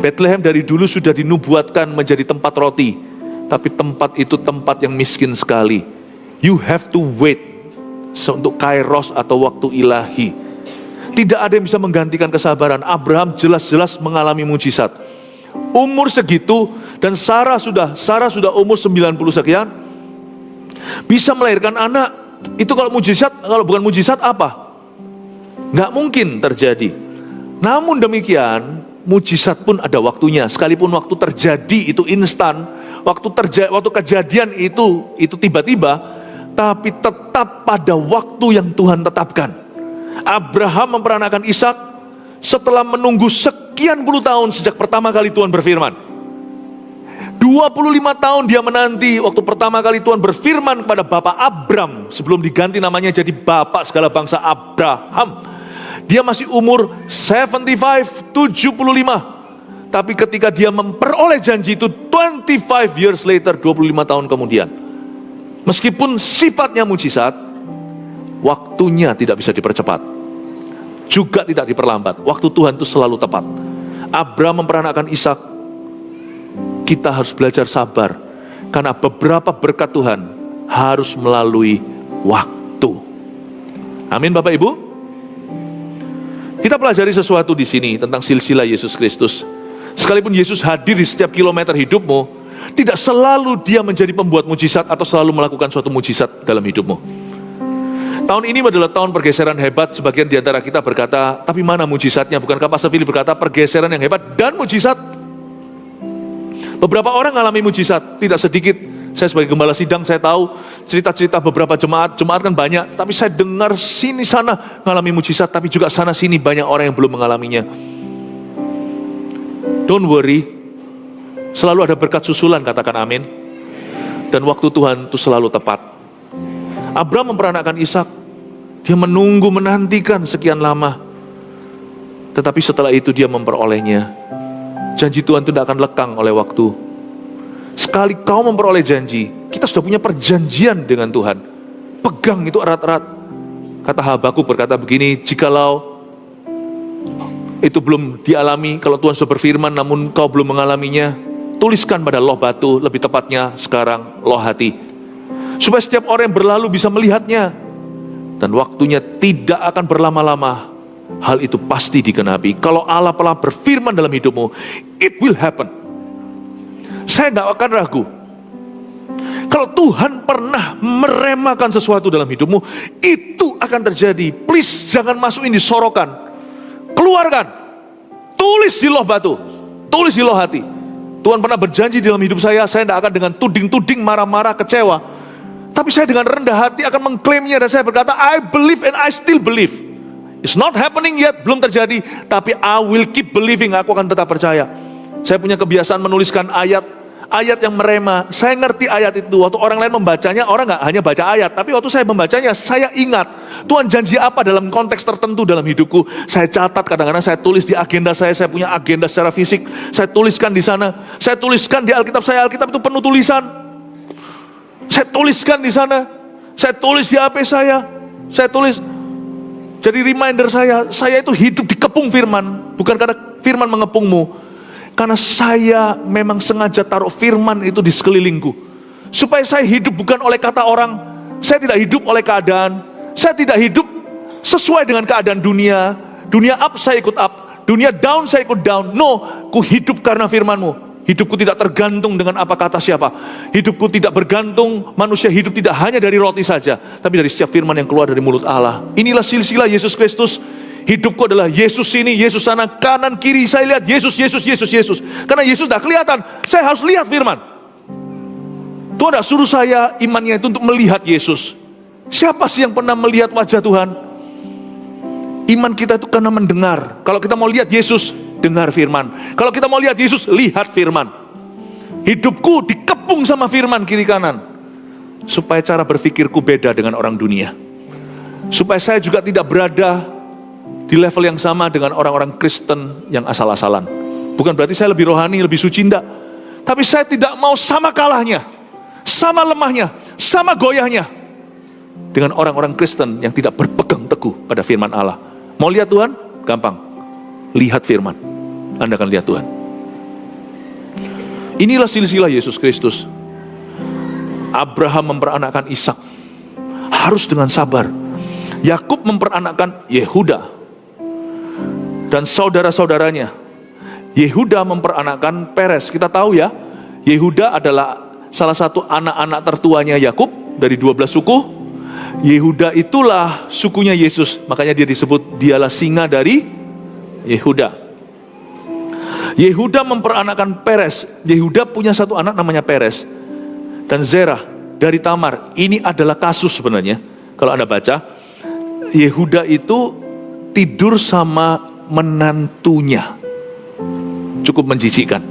Bethlehem dari dulu sudah dinubuatkan menjadi tempat roti, tapi tempat itu tempat yang miskin sekali. You have to wait untuk kairos atau waktu ilahi. Tidak ada yang bisa menggantikan kesabaran. Abraham jelas-jelas mengalami mujizat. Umur segitu, dan Sarah sudah umur 90 sekian, bisa melahirkan anak. Itu kalau mujizat, kalau bukan mujizat apa? Nggak mungkin terjadi. Namun demikian, mujizat pun ada waktunya. Sekalipun waktu terjadi itu instan, waktu kejadian itu tiba-tiba, tapi tetap pada waktu yang Tuhan tetapkan. Abraham memperanakkan Ishak setelah menunggu sekian puluh tahun sejak pertama kali Tuhan berfirman. 25 tahun dia menanti waktu pertama kali Tuhan berfirman kepada Bapak Abram, sebelum diganti namanya jadi Bapak segala bangsa, Abraham. Dia masih umur 75. Tapi ketika dia memperoleh janji itu 25 years later, 25 tahun kemudian, meskipun sifatnya mujizat, waktunya tidak bisa dipercepat, juga tidak diperlambat. Waktu Tuhan itu selalu tepat. Abraham memperanakkan Ishak. Kita harus belajar sabar, karena beberapa berkat Tuhan harus melalui waktu. Amin Bapak Ibu. Kita pelajari sesuatu di sini tentang silsilah Yesus Kristus. Sekalipun Yesus hadir di setiap kilometer hidupmu, tidak selalu dia menjadi pembuat mujizat atau selalu melakukan suatu mujizat dalam hidupmu. Tahun ini adalah tahun pergeseran hebat. Sebagian di antara kita berkata, tapi mana mujizatnya? Bukankah Pastor Philip berkata pergeseran yang hebat dan mujizat? Beberapa orang mengalami mujizat, tidak sedikit. Saya sebagai gembala sidang, saya tahu cerita-cerita beberapa jemaat kan banyak, tapi saya dengar sini sana mengalami mujizat, tapi juga sana sini banyak orang yang belum mengalaminya. Don't worry, selalu ada berkat susulan, katakan amin. Dan waktu Tuhan itu selalu tepat. Abraham memperanakkan Ishak, dia menantikan sekian lama, tetapi setelah itu dia memperolehnya. Janji Tuhan itu tidak akan lekang oleh waktu. Sekali kau memperoleh janji, kita sudah punya perjanjian dengan Tuhan. Pegang itu erat-erat. Kata Habakuk berkata begini, jikalau itu belum dialami, kalau Tuhan sudah berfirman namun kau belum mengalaminya, tuliskan pada loh batu, lebih tepatnya sekarang loh hati. Supaya setiap orang yang berlalu bisa melihatnya. Dan waktunya tidak akan berlama-lama. Hal itu pasti digenapi. Kalau Allah telah berfirman dalam hidupmu, it will happen. Saya gak akan ragu. Kalau Tuhan pernah meremakan sesuatu dalam hidupmu, itu akan terjadi. Please jangan masukin di sorokan. Keluarkan. Tulis di loh batu. Tulis di loh hati. Tuhan pernah berjanji dalam hidup saya tidak akan dengan tuding-tuding, marah-marah, kecewa. Tapi saya dengan rendah hati akan mengklaimnya, dan saya berkata, I believe and I still believe. It's not happening yet, belum terjadi, tapi I will keep believing, aku akan tetap percaya. Saya punya kebiasaan menuliskan ayat yang merema. Saya ngerti ayat itu. Waktu orang lain membacanya, orang gak hanya baca ayat, tapi waktu saya membacanya, saya ingat Tuhan janji apa dalam konteks tertentu dalam hidupku. Saya catat, kadang-kadang saya tulis di agenda saya punya agenda secara fisik, saya tuliskan di sana. Saya tuliskan di Alkitab saya, Alkitab itu penuh tulisan. Saya tuliskan di sana. Saya tulis di HP saya tulis. Jadi reminder saya itu hidup dikepung firman. Bukan karena firman mengepungmu, karena saya memang sengaja taruh firman itu di sekelilingku. Supaya saya hidup bukan oleh kata orang. Saya tidak hidup oleh keadaan. Saya tidak hidup sesuai dengan keadaan dunia. Dunia up saya ikut up, dunia down saya ikut down. No, ku hidup karena firmanmu. Hidupku tidak tergantung dengan apa kata siapa. Hidupku tidak bergantung, manusia hidup tidak hanya dari roti saja, tapi dari setiap firman yang keluar dari mulut Allah. Inilah silsilah Yesus Kristus. Hidupku adalah Yesus sini, Yesus sana, kanan kiri saya lihat Yesus. Karena Yesus tidak kelihatan, saya harus lihat firman. Tuhan tidak suruh saya imannya itu untuk melihat Yesus. Siapa sih yang pernah melihat wajah Tuhan? Iman kita itu karena mendengar. Kalau kita mau lihat Yesus, dengar firman. Kalau kita mau lihat Yesus, lihat firman. Hidupku dikepung sama firman kiri kanan, supaya cara berpikirku beda dengan orang dunia. Supaya saya juga tidak berada di level yang sama dengan orang-orang Kristen yang asal-asalan. Bukan berarti saya lebih rohani, lebih suci, enggak. Tapi saya tidak mau sama kalahnya, sama lemahnya, sama goyahnya dengan orang-orang Kristen yang tidak berpegang teguh pada firman Allah. Mau lihat Tuhan? Gampang. Lihat firman, Anda akan lihat Tuhan. Inilah silsilah Yesus Kristus. Abraham memperanakkan Ishak, harus dengan sabar. Yakub memperanakkan Yehuda dan saudara-saudaranya. Yehuda memperanakkan Peres. Kita tahu ya, Yehuda adalah salah satu anak-anak tertuanya Yakub dari 12 suku. Yehuda itulah sukunya Yesus, makanya dia disebut dialah singa dari Yehuda. Yehuda memperanakkan Peres. Yehuda punya satu anak namanya Peres. Dan Zerah dari Tamar. Ini adalah kasus sebenarnya. Kalau Anda baca, Yehuda itu tidur sama menantunya. Cukup menjijikkan.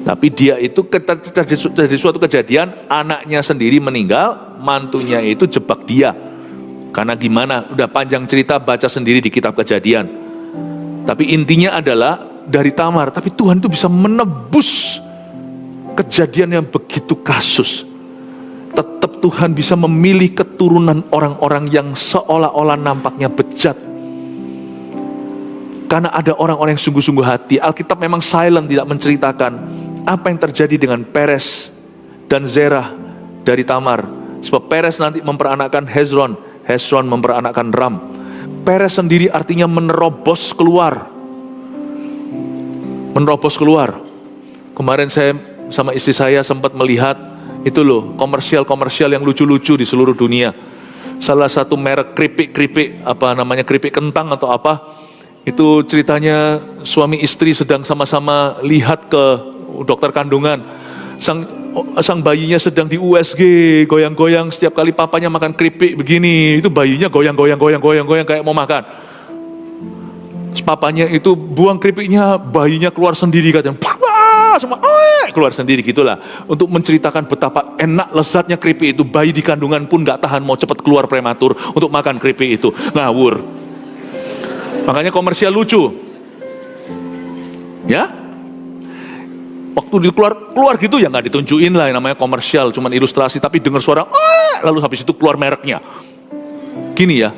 Tapi dia itu terjadi suatu kejadian, anaknya sendiri meninggal, mantunya itu jebak dia. Karena gimana, udah panjang cerita, baca sendiri di kitab Kejadian. Tapi intinya adalah dari Tamar. Tapi Tuhan itu bisa menebus kejadian yang begitu kasus. Tetap Tuhan bisa memilih keturunan orang-orang yang seolah-olah nampaknya bejat. Karena ada orang-orang yang sungguh-sungguh hati. Alkitab memang silent, tidak menceritakan apa yang terjadi dengan Peres dan Zerah dari Tamar. Sebab Peres nanti memperanakkan Hezron, Hezron memperanakkan Ram. Peres sendiri artinya menerobos keluar. Menerobos keluar. Kemarin saya sama istri saya sempat melihat itu loh, komersial-komersial yang lucu-lucu di seluruh dunia. Salah satu merek keripik, apa namanya, keripik kentang atau apa. Itu ceritanya suami istri sedang sama-sama lihat ke dokter kandungan. Sang sang bayinya sedang di USG, goyang-goyang setiap kali papanya makan keripik begini, itu bayinya goyang-goyang kayak mau makan. Terus papanya itu buang keripiknya, bayinya keluar sendiri katanya. Semua keluar sendiri gitulah, untuk menceritakan betapa enak lezatnya keripik itu. Bayi di kandungan pun gak tahan, mau cepat keluar prematur untuk makan keripik itu. Ngawur. Makanya komersial lucu ya, waktu keluar gitu ya nggak ditunjukin lah, yang namanya komersial, cuman ilustrasi, tapi dengar suara lalu habis itu keluar mereknya. Gini ya,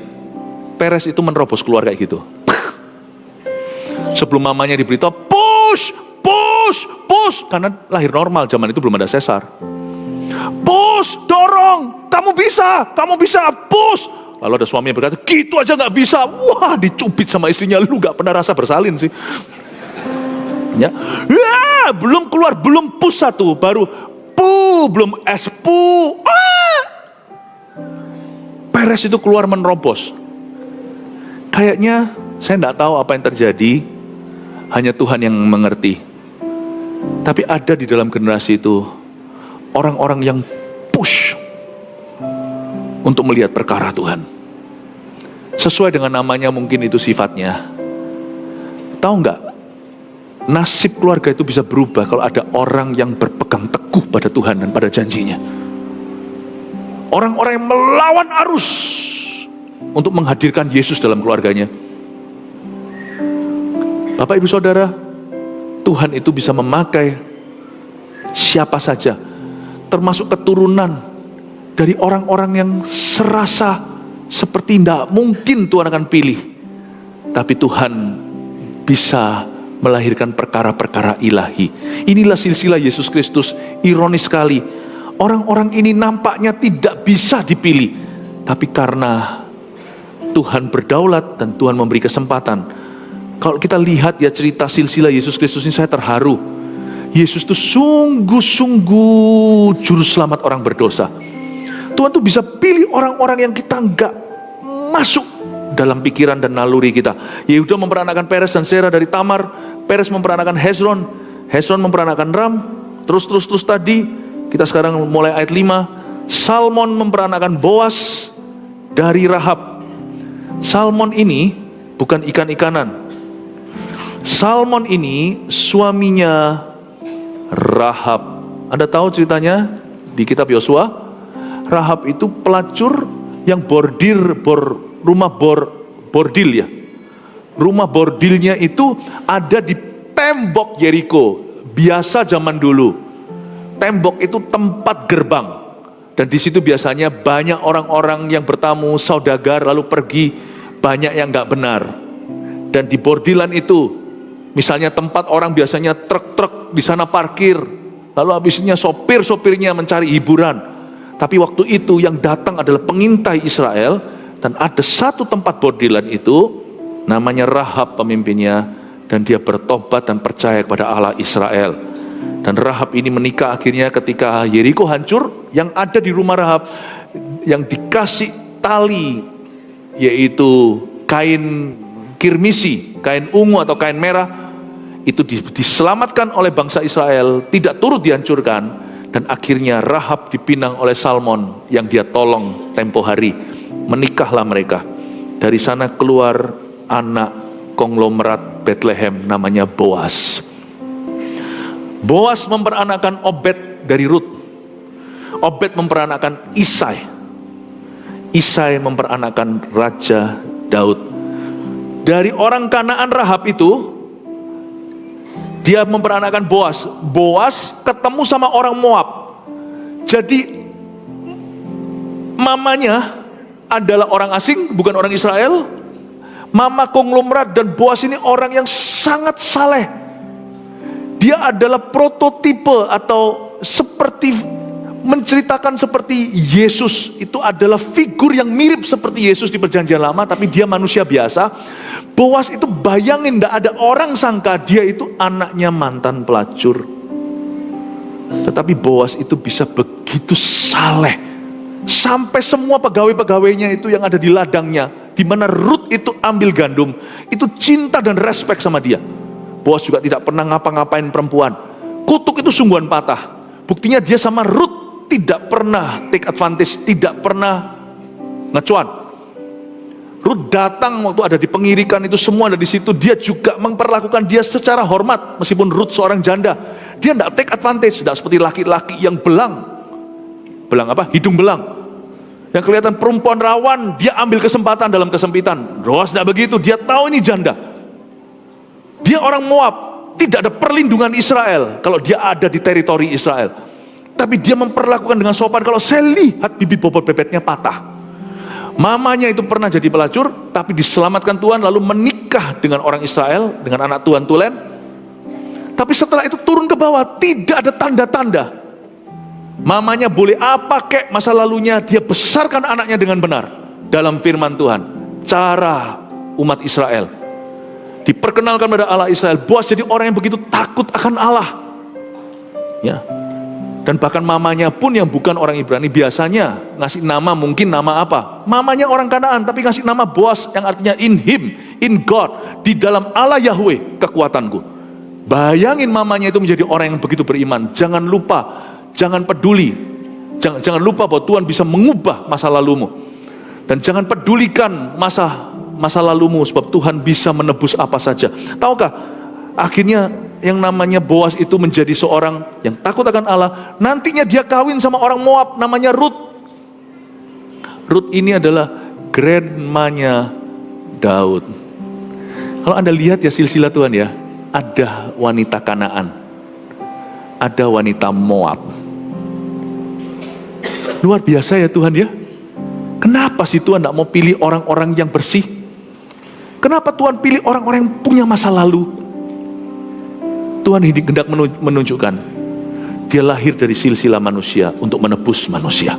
Perez itu menerobos keluar kayak gitu. Sebelum mamanya diberitahu push, karena lahir normal, zaman itu belum ada sesar. Push, dorong, kamu bisa, push. Lalu ada suami yang berkata, gitu aja nggak bisa. Wah, dicubit sama istrinya, lu nggak pernah rasa bersalin sih. Ya, belum keluar, belum push satu, baru belum Perez itu keluar menerobos. Kayaknya saya nggak tahu apa yang terjadi, hanya Tuhan yang mengerti. Tapi ada di dalam generasi itu orang-orang yang push untuk melihat perkara Tuhan. Sesuai dengan namanya mungkin itu sifatnya. Tahu nggak? Nasib keluarga itu bisa berubah kalau ada orang yang berpegang teguh pada Tuhan dan pada janjinya. Orang-orang yang melawan arus untuk menghadirkan Yesus dalam keluarganya. Bapak Ibu Saudara, Tuhan itu bisa memakai siapa saja, termasuk keturunan dari orang-orang yang serasa seperti tidak mungkin Tuhan akan pilih. Tapi Tuhan bisa melahirkan perkara-perkara ilahi. Inilah silsilah Yesus Kristus. Ironis sekali, orang-orang ini nampaknya tidak bisa dipilih, tapi karena Tuhan berdaulat dan Tuhan memberi kesempatan. Kalau kita lihat ya cerita silsilah Yesus Kristus ini, saya terharu. Yesus itu sungguh-sungguh juru selamat orang berdosa. Tuhan tuh bisa pilih orang-orang yang kita enggak masuk dalam pikiran dan naluri kita. Yehuda memperanakan Perez dan Zerah dari Tamar. Perez memperanakan Hezron. Hezron memperanakan Ram. Terus tadi kita sekarang mulai ayat 5. Salmon memperanakan Boas dari Rahab. Salmon ini bukan ikan-ikanan. Salmon ini suaminya Rahab. Anda tahu ceritanya di kitab Yosua? Rahab itu pelacur yang rumah bordil ya. Rumah bordilnya itu ada di tembok Yeriko. Biasa zaman dulu, tembok itu tempat gerbang. Dan di situ biasanya banyak orang-orang yang bertamu, saudagar lalu pergi, banyak yang nggak benar. Dan di bordilan itu, misalnya tempat orang biasanya truk-truk di sana parkir, lalu habisnya sopir-sopirnya mencari hiburan. Tapi waktu itu yang datang adalah pengintai Israel, dan ada satu tempat bordilan itu, namanya Rahab pemimpinnya, dan dia bertobat dan percaya kepada Allah Israel. Dan Rahab ini menikah akhirnya ketika Yeriko hancur, yang ada di rumah Rahab, yang dikasih tali, yaitu kain kirmisi, kain ungu atau kain merah, itu diselamatkan oleh bangsa Israel, tidak turut dihancurkan. Dan akhirnya Rahab dipinang oleh Salmon yang dia tolong tempo hari. Menikahlah mereka. Dari sana keluar anak konglomerat Bethlehem namanya Boas. Boas memperanakan Obed dari Rut. Obed memperanakan Isai. Isai memperanakan Raja Daud. Dari orang Kanaan Rahab itu, dia memperanakan Boas. Boas ketemu sama orang Moab. Jadi mamanya adalah orang asing, bukan orang Israel. Mama konglomerat, dan Boas ini orang yang sangat saleh. Dia adalah prototipe atau seperti menceritakan seperti Yesus. Itu adalah figur yang mirip seperti Yesus di Perjanjian Lama, tapi dia manusia biasa. Boas itu bayangin, tidak ada orang sangka dia itu anaknya mantan pelacur. Tetapi Boas itu bisa begitu saleh, sampai semua pegawai-pegawainya itu yang ada di ladangnya, di mana Rut itu ambil gandum, itu cinta dan respek sama dia. Boas juga tidak pernah ngapa-ngapain perempuan. Kutuk itu sungguhan patah. Buktinya dia sama Ruth tidak pernah take advantage, tidak pernah ngecuan. Ruth datang waktu ada di pengirikan, itu semua ada di situ. Dia juga memperlakukan dia secara hormat, meskipun Ruth seorang janda. Dia tidak take advantage, tidak seperti laki-laki yang hidung belang, yang kelihatan perempuan rawan, dia ambil kesempatan dalam kesempitan. Boaz tidak begitu, dia tahu ini janda. Dia orang Moab, tidak ada perlindungan Israel kalau dia ada di teritori Israel. Tapi dia memperlakukan dengan sopan. Kalau saya lihat bibit bobot bebeknya patah. Mamanya itu pernah jadi pelacur, tapi diselamatkan Tuhan, lalu menikah dengan orang Israel, dengan anak Tuhan tulen. Tapi setelah itu turun ke bawah, tidak ada tanda-tanda. Mamanya boleh apa kek masa lalunya, dia besarkan anaknya dengan benar. Dalam firman Tuhan, cara umat Israel diperkenalkan pada Allah Israel. Boaz jadi orang yang begitu takut akan Allah. Ya. Dan bahkan mamanya pun yang bukan orang Ibrani, biasanya ngasih nama, mungkin nama apa? Mamanya orang Kanaan, tapi ngasih nama Boaz yang artinya in him, in God, di dalam Allah Yahweh kekuatanku. Bayangin mamanya itu menjadi orang yang begitu beriman. Jangan lupa, jangan peduli, jangan lupa bahwa Tuhan bisa mengubah masa lalumu. Dan jangan pedulikan masa lalumu, sebab Tuhan bisa menebus apa saja. Tahukah, akhirnya yang namanya Boaz itu menjadi seorang yang takut akan Allah. Nantinya dia kawin sama orang Moab namanya Ruth. Ruth ini adalah grandmanya Daud. Kalau Anda lihat ya silsilah Tuhan ya, ada wanita Kanaan, ada wanita Moab. Luar biasa ya Tuhan ya. Kenapa sih Tuhan tidak mau pilih orang-orang yang bersih? Kenapa Tuhan pilih orang-orang yang punya masa lalu? Tuhan hendak menunjukkan dia lahir dari silsilah manusia untuk menebus manusia.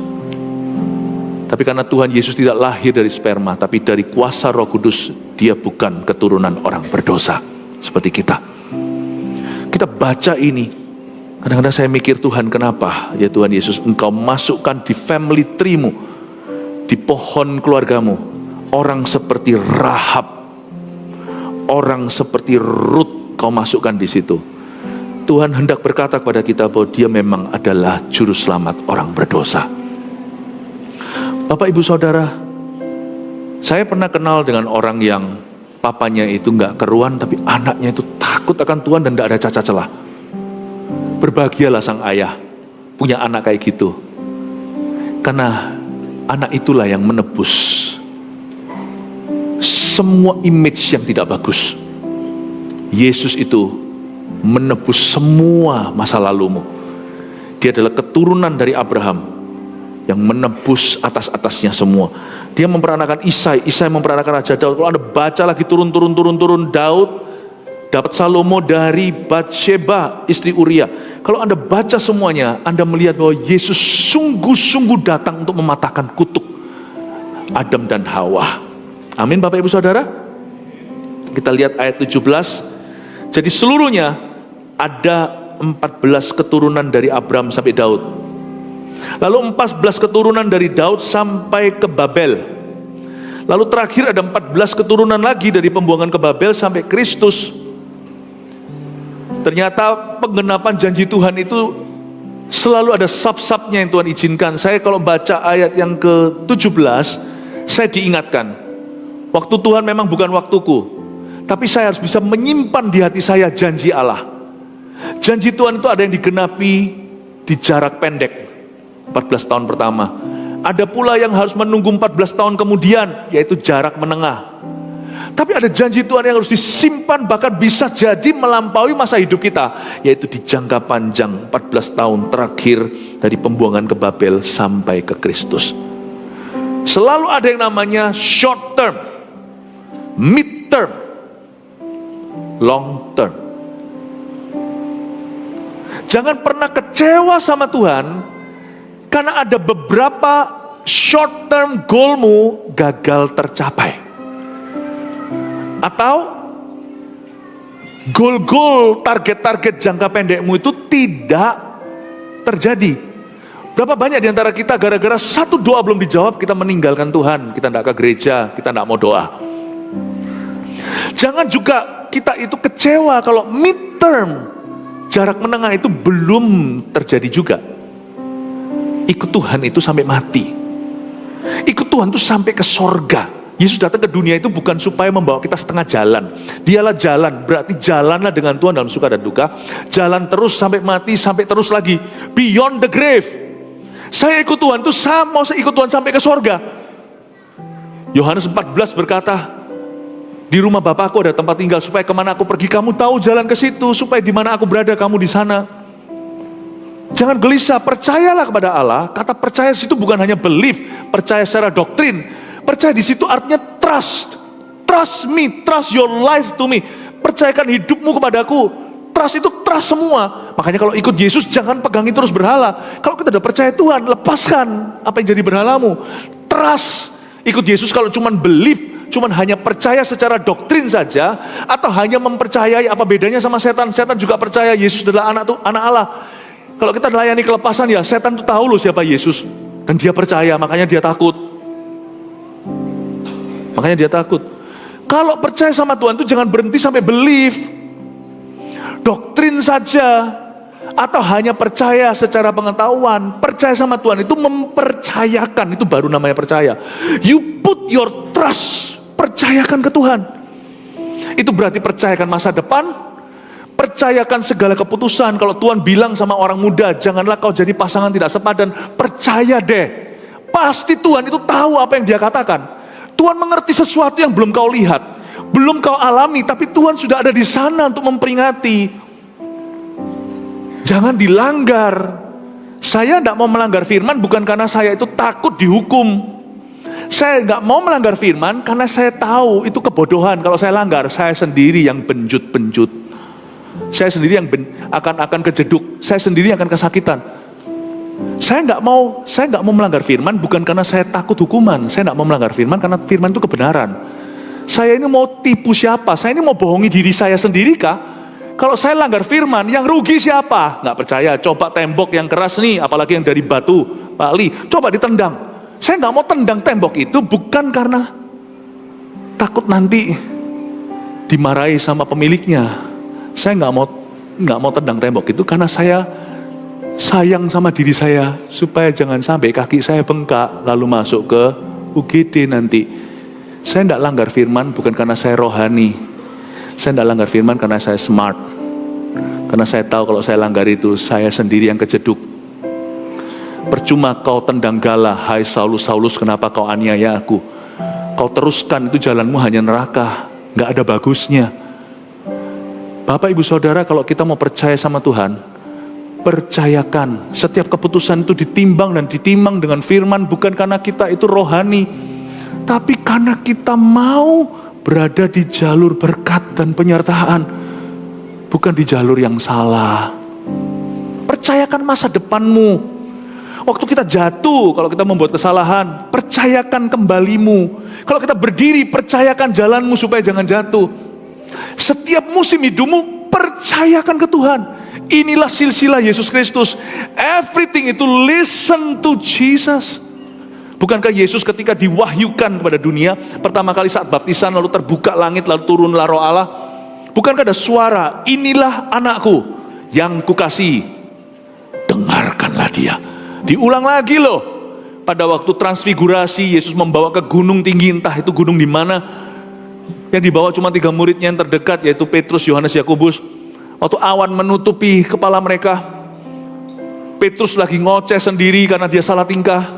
Tapi karena Tuhan Yesus tidak lahir dari sperma, tapi dari kuasa Roh Kudus, dia bukan keturunan orang berdosa seperti kita. Kita baca ini, kadang-kadang saya mikir, Tuhan kenapa ya Tuhan Yesus engkau masukkan di family tree-mu, di pohon keluargamu, orang seperti Rahab, orang seperti Ruth kau masukkan di situ. Tuhan hendak berkata kepada kita bahwa dia memang adalah juru selamat orang berdosa. Bapak ibu saudara, saya pernah kenal dengan orang yang papanya itu nggak keruan, tapi anaknya itu takut akan Tuhan dan tidak ada cacat celah. Berbahagialah sang ayah punya anak kayak gitu, karena anak itulah yang menebus semua image yang tidak bagus. Yesus itu menebus semua masa lalumu. Dia adalah keturunan dari Abraham yang menebus atas-atasnya semua. Dia memperanakan Isai memperanakan Raja Daud. Kalau Anda baca lagi turun, Daud dapat Salomo dari Batsheba istri Uria. Kalau Anda baca semuanya, Anda melihat bahwa Yesus sungguh-sungguh datang untuk mematahkan kutuk Adam dan Hawa. Amin Bapak Ibu Saudara. Kita lihat ayat 17. Jadi seluruhnya ada 14 keturunan dari Abraham sampai Daud. Lalu 14 keturunan dari Daud sampai ke Babel. Lalu terakhir ada 14 keturunan lagi dari pembuangan ke Babel sampai Kristus. Ternyata penggenapan janji Tuhan itu selalu ada sub-subnya yang Tuhan izinkan. Saya kalau baca ayat yang ke-17, saya diingatkan, waktu Tuhan memang bukan waktuku, tapi saya harus bisa menyimpan di hati saya janji Allah. Janji Tuhan itu ada yang digenapi di jarak pendek, 14 tahun pertama. Ada pula yang harus menunggu 14 tahun kemudian, yaitu jarak menengah. Tapi ada janji Tuhan yang harus disimpan, bahkan bisa jadi melampaui masa hidup kita, yaitu di jangka panjang 14 tahun terakhir dari pembuangan ke Babel sampai ke Kristus. Selalu ada yang namanya short term, mid term, long term. Jangan pernah kecewa sama Tuhan karena ada beberapa short term goalmu gagal tercapai, atau goal-goal, target-target jangka pendekmu itu tidak terjadi. Berapa banyak di antara kita gara-gara satu doa belum dijawab, kita meninggalkan Tuhan, kita tidak ke gereja, kita tidak mau doa. Jangan juga kita itu kecewa kalau midterm Jarak menengah itu belum terjadi juga. Ikut Tuhan itu sampai mati. Ikut Tuhan itu sampai ke sorga. Yesus datang ke dunia itu bukan supaya membawa kita setengah jalan. Dialah jalan, berarti jalanlah dengan Tuhan dalam suka dan duka. Jalan terus sampai mati, sampai terus lagi. Beyond the grave. Saya ikut Tuhan itu mau saya ikut Tuhan sampai ke sorga. Yohanes 14 berkata, di rumah Bapakku ada tempat tinggal, supaya kemana aku pergi kamu tahu jalan ke situ, supaya di mana aku berada kamu di sana. Jangan gelisah, percayalah kepada Allah. Kata percaya situ bukan hanya belief, percaya secara doktrin. Percaya di situ artinya trust. Trust me, trust your life to me. Percayakan hidupmu kepadaku. Trust itu trust semua. Makanya kalau ikut Yesus jangan pegangi terus berhala. Kalau kita udah percaya Tuhan, lepaskan apa yang jadi berhalamu. Trust. Ikut Yesus kalau cuman belief, cuman hanya percaya secara doktrin saja, atau hanya mempercayai, apa bedanya sama setan? Setan juga percaya Yesus adalah anak Allah. Kalau kita melayani kelepasan, ya setan tuh tahu loh siapa Yesus, dan dia percaya, makanya dia takut. Kalau percaya sama Tuhan itu jangan berhenti sampai belief, doktrin saja, atau hanya percaya secara pengetahuan. Percaya sama Tuhan itu mempercayakan, itu baru namanya percaya. You put your trust, percayakan ke Tuhan. Itu berarti percayakan masa depan, percayakan segala keputusan. Kalau Tuhan bilang sama orang muda, janganlah kau jadi pasangan tidak sepadan, percaya deh. Pasti Tuhan itu tahu apa yang dia katakan. Tuhan mengerti sesuatu yang belum kau lihat, belum kau alami, tapi Tuhan sudah ada di sana untuk memperingati. Jangan dilanggar. Saya tidak mau melanggar firman bukan karena saya itu takut dihukum. Saya nggak mau melanggar firman karena saya tahu itu kebodohan. Kalau saya langgar, saya sendiri yang benjut-benjut. Saya sendiri yang akan kejeduk. Saya sendiri yang akan kesakitan. Saya nggak mau melanggar firman bukan karena saya takut hukuman. Saya nggak mau melanggar firman karena firman itu kebenaran. Saya ini mau tipu siapa? Saya ini mau bohongi diri saya sendiri kah? Kalau saya langgar firman, yang rugi siapa? Nggak percaya, coba tembok yang keras nih, apalagi yang dari batu, Pak Li, coba ditendang. Saya nggak mau tendang tembok itu bukan karena takut nanti dimarahi sama pemiliknya. Saya nggak mau tendang tembok itu karena saya sayang sama diri saya, supaya jangan sampai kaki saya bengkak lalu masuk ke UGD nanti. Saya tidak langgar firman bukan karena saya rohani. Saya tidak langgar firman karena saya smart. Karena saya tahu kalau saya langgar itu, saya sendiri yang kejeduk. Percuma kau tendang galah, hai Saulus, Saulus, kenapa kau aniaya aku? Kau teruskan, itu jalanmu hanya neraka, nggak ada bagusnya. Bapak ibu saudara, kalau kita mau percaya sama Tuhan, percayakan. Setiap keputusan itu ditimbang dan ditimang dengan firman, bukan karena kita itu rohani, tapi karena kita mau berada di jalur berkat dan penyertaan, bukan di jalur yang salah. Percayakan masa depanmu. Waktu kita jatuh, kalau kita membuat kesalahan, percayakan kembalimu. Kalau kita berdiri, percayakan jalanmu supaya jangan jatuh. Setiap musim hidupmu, percayakan ke Tuhan. Inilah silsilah Yesus Kristus. Everything itu listen to Jesus. Bukankah Yesus ketika diwahyukan kepada dunia, pertama kali saat baptisan, lalu terbuka langit, lalu turunlah roh Allah. Bukankah ada suara, inilah anakku yang kukasihi, dengarkanlah dia. Diulang lagi loh. Pada waktu transfigurasi, Yesus membawa ke gunung tinggi, entah itu gunung di mana. Yang dibawa cuma 3 muridnya yang terdekat, yaitu Petrus, Yohanes, Yakobus. Waktu awan menutupi kepala mereka, Petrus lagi ngoceh sendiri karena dia salah tingkah.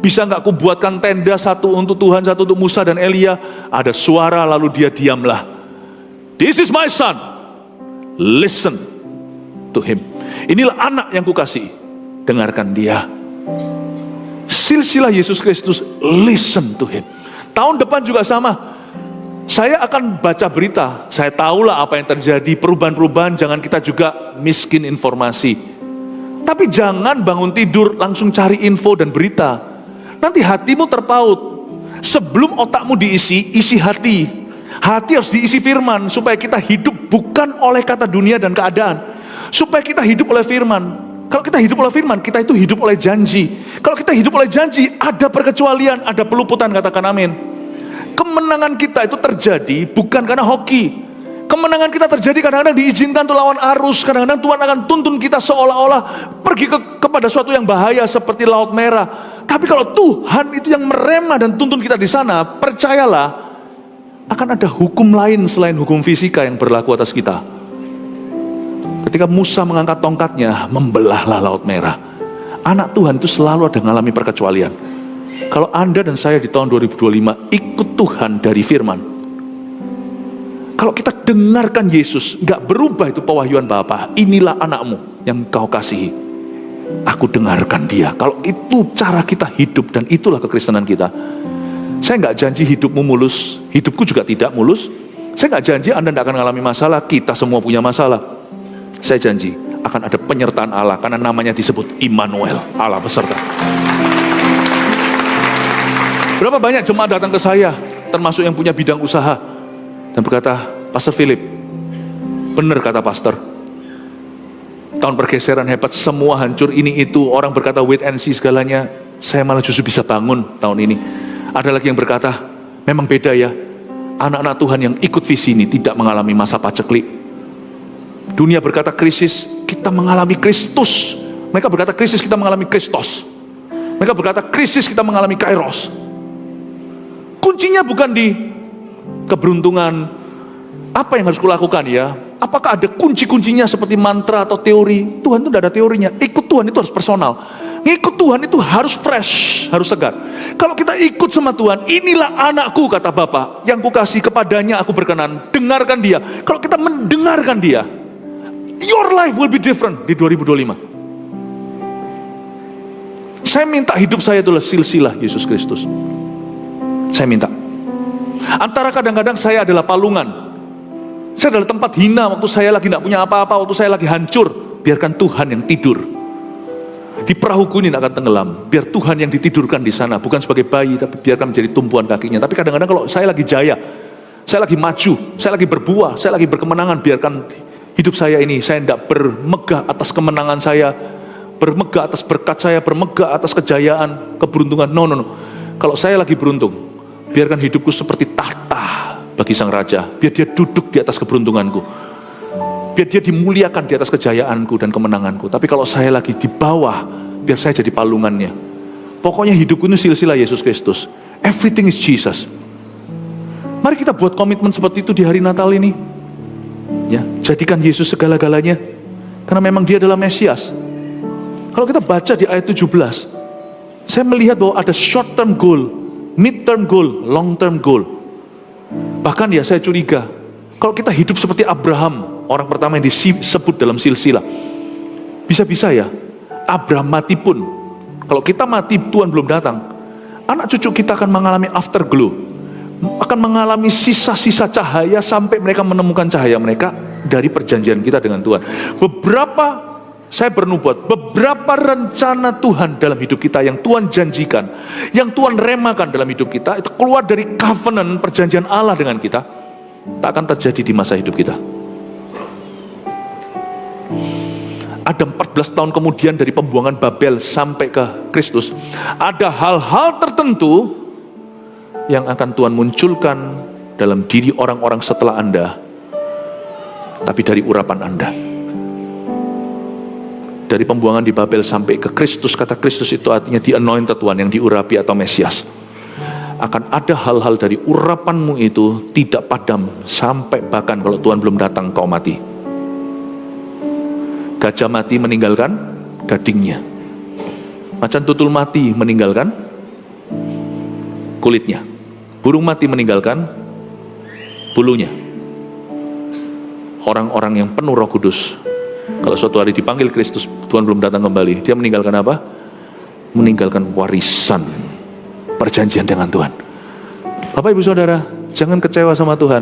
Bisa nggak aku buatkan tenda, satu untuk Tuhan, satu untuk Musa dan Elia? Ada suara, lalu dia diamlah. This is my son, listen to him. Inilah anak yang kukasihi, dengarkan dia. Silsilah Yesus Kristus, listen to him. Tahun depan juga sama. Saya akan baca berita, saya tahulah apa yang terjadi, perubahan-perubahan. Jangan kita juga miskin informasi. Tapi jangan bangun tidur langsung cari info dan berita. Nanti hatimu terpaut. Sebelum otakmu diisi, isi hati. Hati harus diisi firman, supaya kita hidup bukan oleh kata dunia dan keadaan. Supaya kita hidup oleh firman. Kalau kita hidup oleh firman, kita itu hidup oleh janji. Kalau kita hidup oleh janji, ada perkecualian, ada peluputan, katakan amin. Kemenangan kita itu terjadi bukan karena hoki. Kemenangan kita terjadi kadang-kadang diizinkan untuk lawan arus. Kadang-kadang Tuhan akan tuntun kita seolah-olah pergi kepada suatu yang bahaya seperti Laut Merah. Tapi kalau Tuhan itu yang merema dan tuntun kita di sana, percayalah akan ada hukum lain selain hukum fisika yang berlaku atas kita. Ketika Musa mengangkat tongkatnya, membelahlah Laut Merah. Anak Tuhan itu selalu ada mengalami perkecualian. Kalau Anda dan saya di tahun 2025 ikut Tuhan dari firman, kalau kita dengarkan Yesus, gak berubah itu pewahyuan Bapa. Inilah anakmu yang kau kasihi. Aku dengarkan dia. Kalau itu cara kita hidup dan itulah kekristenan kita. Saya gak janji hidupmu mulus, hidupku juga tidak mulus. Saya gak janji Anda tidak akan mengalami masalah, kita semua punya masalah. Saya janji akan ada penyertaan Allah karena namanya disebut Immanuel, Allah beserta. Berapa banyak jemaat datang ke saya, termasuk yang punya bidang usaha, dan berkata, Pastor Philip, benar kata pastor, tahun pergeseran hebat, semua hancur, ini itu, orang berkata wait and see segalanya, saya malah justru bisa bangun tahun ini. Ada lagi yang berkata, memang beda ya, anak-anak Tuhan yang ikut visi ini tidak mengalami masa paceklik. Dunia berkata krisis, kita mengalami Kristus. Mereka berkata krisis, kita mengalami Kristus. Mereka berkata krisis, kita mengalami Kairos. Kuncinya bukan di keberuntungan, apa yang harus kulakukan ya? Apakah ada kunci-kuncinya seperti mantra atau teori? Tuhan itu tidak ada teorinya. Ikut Tuhan itu harus personal. Ikut Tuhan itu harus fresh, harus segar. Kalau kita ikut sama Tuhan, inilah anakku kata Bapa, yang kukasih, kepadanya aku berkenan. Dengarkan dia. Kalau kita mendengarkan dia, your life will be different di 2025. Saya minta hidup saya itulah silsilah Yesus Kristus. Saya minta. Antara kadang-kadang saya adalah palungan, saya adalah tempat hina waktu saya lagi tidak punya apa-apa, waktu saya lagi hancur. Biarkan Tuhan yang tidur di perahu kuning akan tenggelam. Biar Tuhan yang ditidurkan di sana, bukan sebagai bayi, tapi biarkan menjadi tumpuan kakinya. Tapi kadang-kadang kalau saya lagi jaya, saya lagi maju, saya lagi berbuah, saya lagi berkemenangan, biarkan hidup saya ini, saya tidak bermegah atas kemenangan saya, bermegah atas berkat saya, bermegah atas kejayaan, keberuntungan. No. Kalau saya lagi beruntung, biarkan hidupku seperti tahta bagi sang raja. Biar dia duduk di atas keberuntunganku. Biar dia dimuliakan di atas kejayaanku dan kemenanganku. Tapi kalau saya lagi di bawah, biar saya jadi palungannya. Pokoknya hidupku ini silsilah Yesus Kristus. Everything is Jesus. Mari kita buat komitmen seperti itu di hari Natal ini. Ya, jadikan Yesus segala-galanya. Karena memang dia adalah Mesias. Kalau kita baca di ayat 17, saya melihat bahwa ada short term goal, mid term goal, long term goal. Bahkan ya saya curiga, kalau kita hidup seperti Abraham, orang pertama yang disebut dalam silsilah, bisa-bisa ya Abraham mati pun, kalau kita mati Tuhan belum datang, anak cucu kita akan mengalami afterglow, akan mengalami sisa-sisa cahaya sampai mereka menemukan cahaya mereka dari perjanjian kita dengan Tuhan. Saya bernubuat, beberapa rencana Tuhan dalam hidup kita yang Tuhan janjikan, yang Tuhan remakan dalam hidup kita, itu keluar dari covenant perjanjian Allah dengan kita, tak akan terjadi di masa hidup kita. Ada 14 tahun kemudian dari pembuangan Babel sampai ke Kristus, ada hal-hal tertentu yang akan Tuhan munculkan dalam diri orang-orang setelah Anda, tapi dari urapan Anda. Dari pembuangan di Babel sampai ke Kristus, kata Kristus itu artinya the anointed one, yang diurapi atau Mesias. Akan ada hal-hal dari urapanmu itu tidak padam sampai bahkan kalau Tuhan belum datang kau mati. Gajah mati meninggalkan gadingnya, macan tutul mati meninggalkan kulitnya, burung mati meninggalkan bulunya. Orang-orang yang penuh Roh Kudus, kalau suatu hari dipanggil Kristus, Tuhan belum datang kembali, dia meninggalkan apa? Meninggalkan warisan perjanjian dengan Tuhan. Bapak Ibu Saudara, jangan kecewa sama Tuhan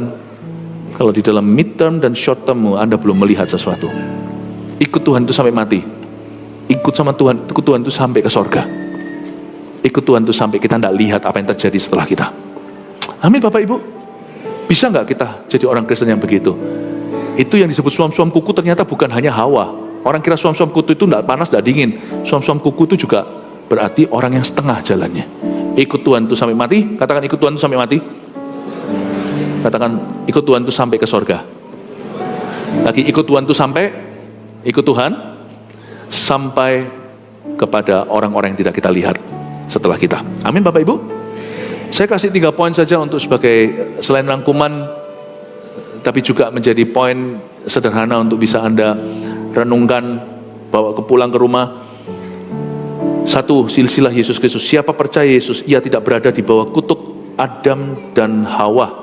kalau di dalam mid term dan short termmu Anda belum melihat sesuatu. Ikut Tuhan itu sampai mati. Ikut sama Tuhan, ikut Tuhan itu sampai ke sorga. Ikut Tuhan itu sampai kita tidak lihat apa yang terjadi setelah kita. Amin Bapak Ibu. Bisa nggak kita jadi orang Kristen yang begitu? Itu yang disebut suam-suam kuku ternyata bukan hanya Hawa. Orang kira suam-suam kuku itu tidak panas, tidak dingin. Suam-suam kuku itu juga berarti orang yang setengah jalannya. Ikut Tuhan itu sampai mati. Katakan ikut Tuhan itu sampai mati. Katakan ikut Tuhan itu sampai ke sorga. Lagi ikut Tuhan itu ikut Tuhan sampai kepada orang-orang yang tidak kita lihat setelah kita. Amin Bapak Ibu. Saya kasih 3 poin saja untuk sebagai selain rangkuman, tapi juga menjadi poin sederhana untuk bisa Anda renungkan, bawa pulang ke rumah. 1, silsilah Yesus Kristus. Siapa percaya Yesus, ia tidak berada di bawah kutuk Adam dan Hawa.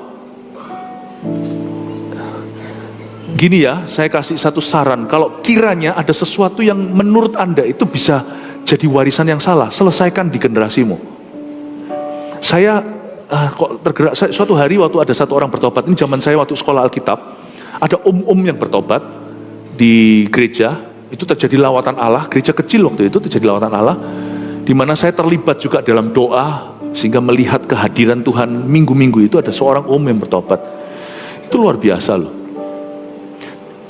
Gini ya, saya kasih satu saran. Kalau kiranya ada sesuatu yang menurut Anda itu bisa jadi warisan yang salah, selesaikan di generasimu. Saya kok tergerak, suatu hari waktu ada satu orang bertobat, ini zaman saya waktu sekolah Alkitab, ada yang bertobat di gereja. Itu terjadi lawatan Allah, gereja kecil waktu itu terjadi lawatan Allah, di mana saya terlibat juga dalam doa, sehingga melihat kehadiran Tuhan. Minggu-minggu itu ada seorang yang bertobat. Itu luar biasa loh.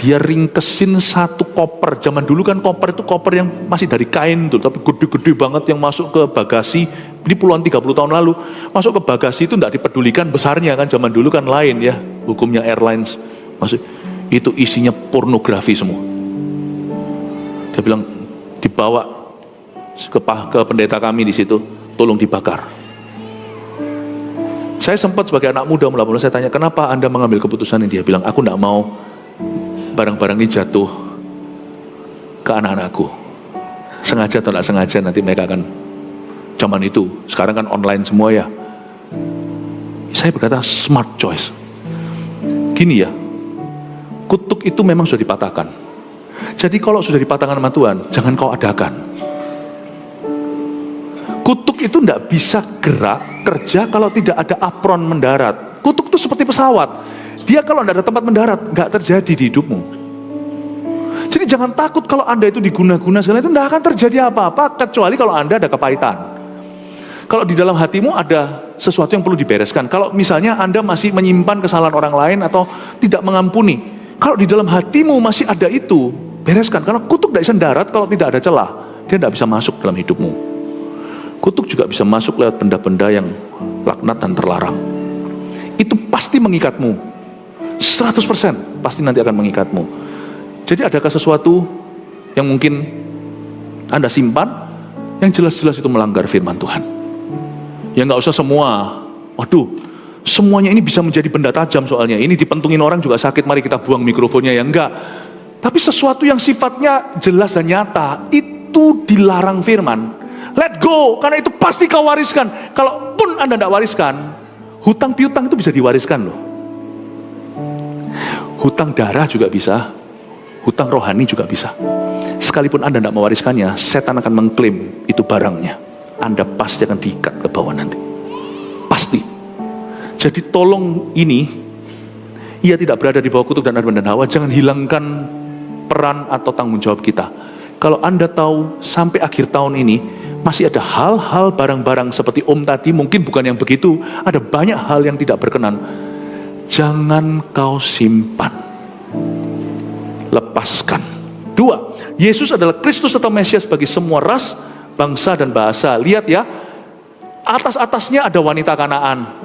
Dia ringkesin satu koper. Zaman dulu kan koper itu koper yang masih dari kain tuh, tapi gede-gede banget, yang masuk ke bagasi. Ini puluhan 30 tahun lalu, masuk ke bagasi itu tidak dipedulikan besarnya kan, zaman dulu kan lain ya, hukumnya airlines. Masuk, itu isinya pornografi semua. Dia bilang, dibawa ke pendeta kami di situ, tolong dibakar. Saya sempat sebagai anak muda mula-mula saya tanya, kenapa Anda mengambil keputusan ini? Dia bilang, aku tidak mau barang-barang ini jatuh ke anak-anakku. Sengaja atau tidak sengaja nanti mereka akan, zaman itu, sekarang kan online semua ya. Saya berkata, smart choice. Gini ya, kutuk itu memang sudah dipatahkan. Jadi kalau sudah dipatahkan sama Tuhan, jangan kau adakan. Kutuk itu tidak bisa gerak, kerja kalau tidak ada apron mendarat. Kutuk itu seperti pesawat. Dia kalau tidak ada tempat mendarat, nggak terjadi di hidupmu. Jadi jangan takut kalau Anda itu diguna-guna segala itu, tidak akan terjadi apa-apa, kecuali kalau Anda ada kepahitan. Kalau di dalam hatimu ada sesuatu yang perlu dibereskan. Kalau misalnya Anda masih menyimpan kesalahan orang lain atau tidak mengampuni, kalau di dalam hatimu masih ada itu, bereskan. Karena kutuk tidak bisa mendarat kalau tidak ada celah. Dia tidak bisa masuk dalam hidupmu. Kutuk juga bisa masuk lewat benda-benda yang laknat dan terlarang. Itu pasti mengikatmu. 100% pasti nanti akan mengikatmu. Jadi adakah sesuatu yang mungkin Anda simpan, yang jelas-jelas itu melanggar firman Tuhan? Ya nggak usah semua. Waduh, semuanya ini bisa menjadi benda tajam soalnya. Ini dipentungin orang juga sakit, mari kita buang mikrofonnya, ya enggak. Tapi sesuatu yang sifatnya jelas dan nyata, itu dilarang firman. Let go, karena itu pasti kau wariskan. Kalaupun Anda tidak wariskan, hutang piutang itu bisa diwariskan loh. Hutang darah juga bisa, hutang rohani juga bisa. Sekalipun Anda tidak mewariskannya, setan akan mengklaim itu barangnya. Anda pasti akan diikat ke bawah nanti. Pasti. Jadi tolong ini, ia tidak berada di bawah kutuk dan Adam dan Hawa, jangan hilangkan peran atau tanggung jawab kita. Kalau Anda tahu sampai akhir tahun ini masih ada hal-hal barang-barang seperti tadi, mungkin bukan yang begitu, ada banyak hal yang tidak berkenan. Jangan kau simpan. Lepaskan. 2, Yesus adalah Kristus atau Mesias bagi semua ras, bangsa dan bahasa. Lihat ya, atas-atasnya ada wanita Kanaan,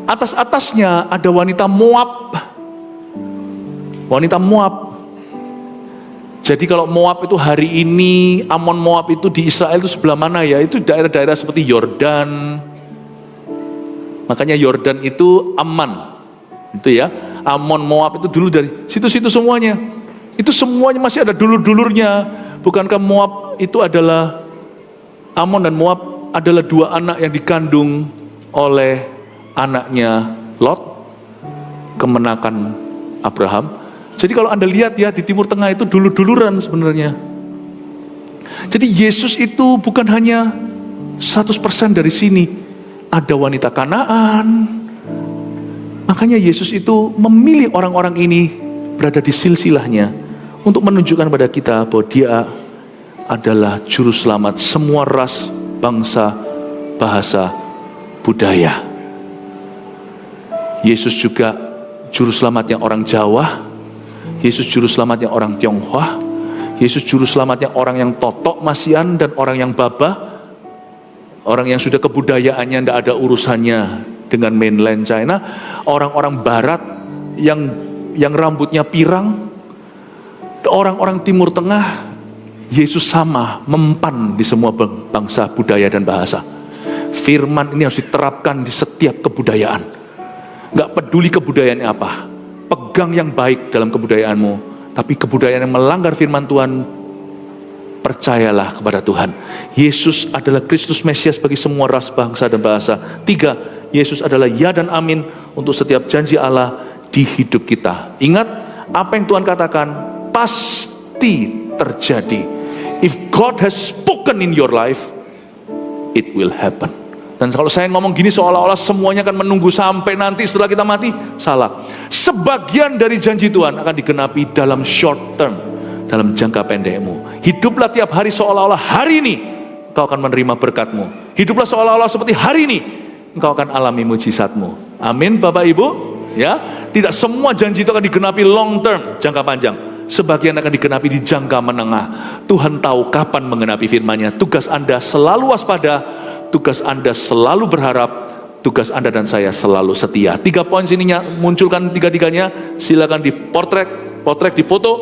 atas-atasnya ada wanita Moab. Wanita Moab. Jadi kalau Moab itu hari ini, Amon Moab itu di Israel itu sebelah mana ya? Itu daerah-daerah seperti Yordan. Makanya Yordan itu aman. Itu ya, Amon Moab itu dulu dari situ-situ semuanya. Itu semuanya masih ada dulur-dulurnya. Bukankah Moab itu adalah, Amon dan Moab adalah 2 anak yang dikandung oleh anaknya Lot, kemenakan Abraham. Jadi kalau Anda lihat ya, di Timur Tengah itu dulur-duluran sebenarnya. Jadi Yesus itu bukan hanya 100% dari sini. Ada wanita Kanaan. Makanya Yesus itu memilih orang-orang ini berada di silsilahnya untuk menunjukkan pada kita bahwa Dia adalah juru selamat semua ras, bangsa, bahasa, budaya. Yesus juga juru selamatnya orang Jawa. Yesus juru selamatnya orang Tionghoa. Yesus juru selamatnya orang yang totok masian dan orang yang babah. Orang yang sudah kebudayaannya tidak ada urusannya dengan mainland China. Orang-orang barat yang rambutnya pirang, orang-orang Timur Tengah, Yesus sama mempan di semua bangsa, budaya dan bahasa. Firman ini harus diterapkan di setiap kebudayaan. Gak peduli kebudayaannya apa, pegang yang baik dalam kebudayaanmu. Tapi kebudayaan yang melanggar firman Tuhan, percayalah kepada Tuhan. Yesus adalah Kristus Mesias bagi semua ras, bangsa dan bahasa. 3, Yesus adalah ya dan amin untuk setiap janji Allah di hidup kita. Ingat, apa yang Tuhan katakan pasti terjadi. If God has spoken in your life, it will happen. Dan kalau saya ngomong gini seolah-olah semuanya akan menunggu sampai nanti setelah kita mati, salah. Sebagian dari janji Tuhan akan digenapi dalam short term, dalam jangka pendekmu. Hiduplah tiap hari seolah-olah hari ini engkau akan menerima berkatmu. Hiduplah seolah-olah seperti hari ini engkau akan alami mujizatmu. Amin Bapak Ibu. Ya, tidak semua janji itu akan digenapi long term, jangka panjang. Sebagian akan digenapi di jangka menengah. Tuhan tahu kapan mengenapi firman-Nya. Tugas Anda selalu waspada, tugas Anda selalu berharap, tugas Anda dan saya selalu setia. 3 poin sininya, munculkan tiga-tiganya. Silakan potret di foto,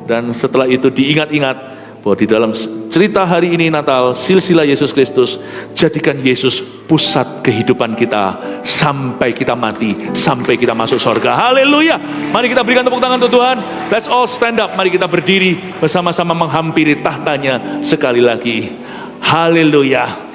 dan setelah itu diingat-ingat bahwa di dalam cerita hari ini Natal, silsilah Yesus Kristus, jadikan Yesus pusat kehidupan kita sampai kita mati, sampai kita masuk surga. Haleluya. Mari kita berikan tepuk tangan untuk Tuhan. Let's all stand up. Mari kita berdiri bersama-sama menghampiri tahtanya sekali lagi. Haleluya.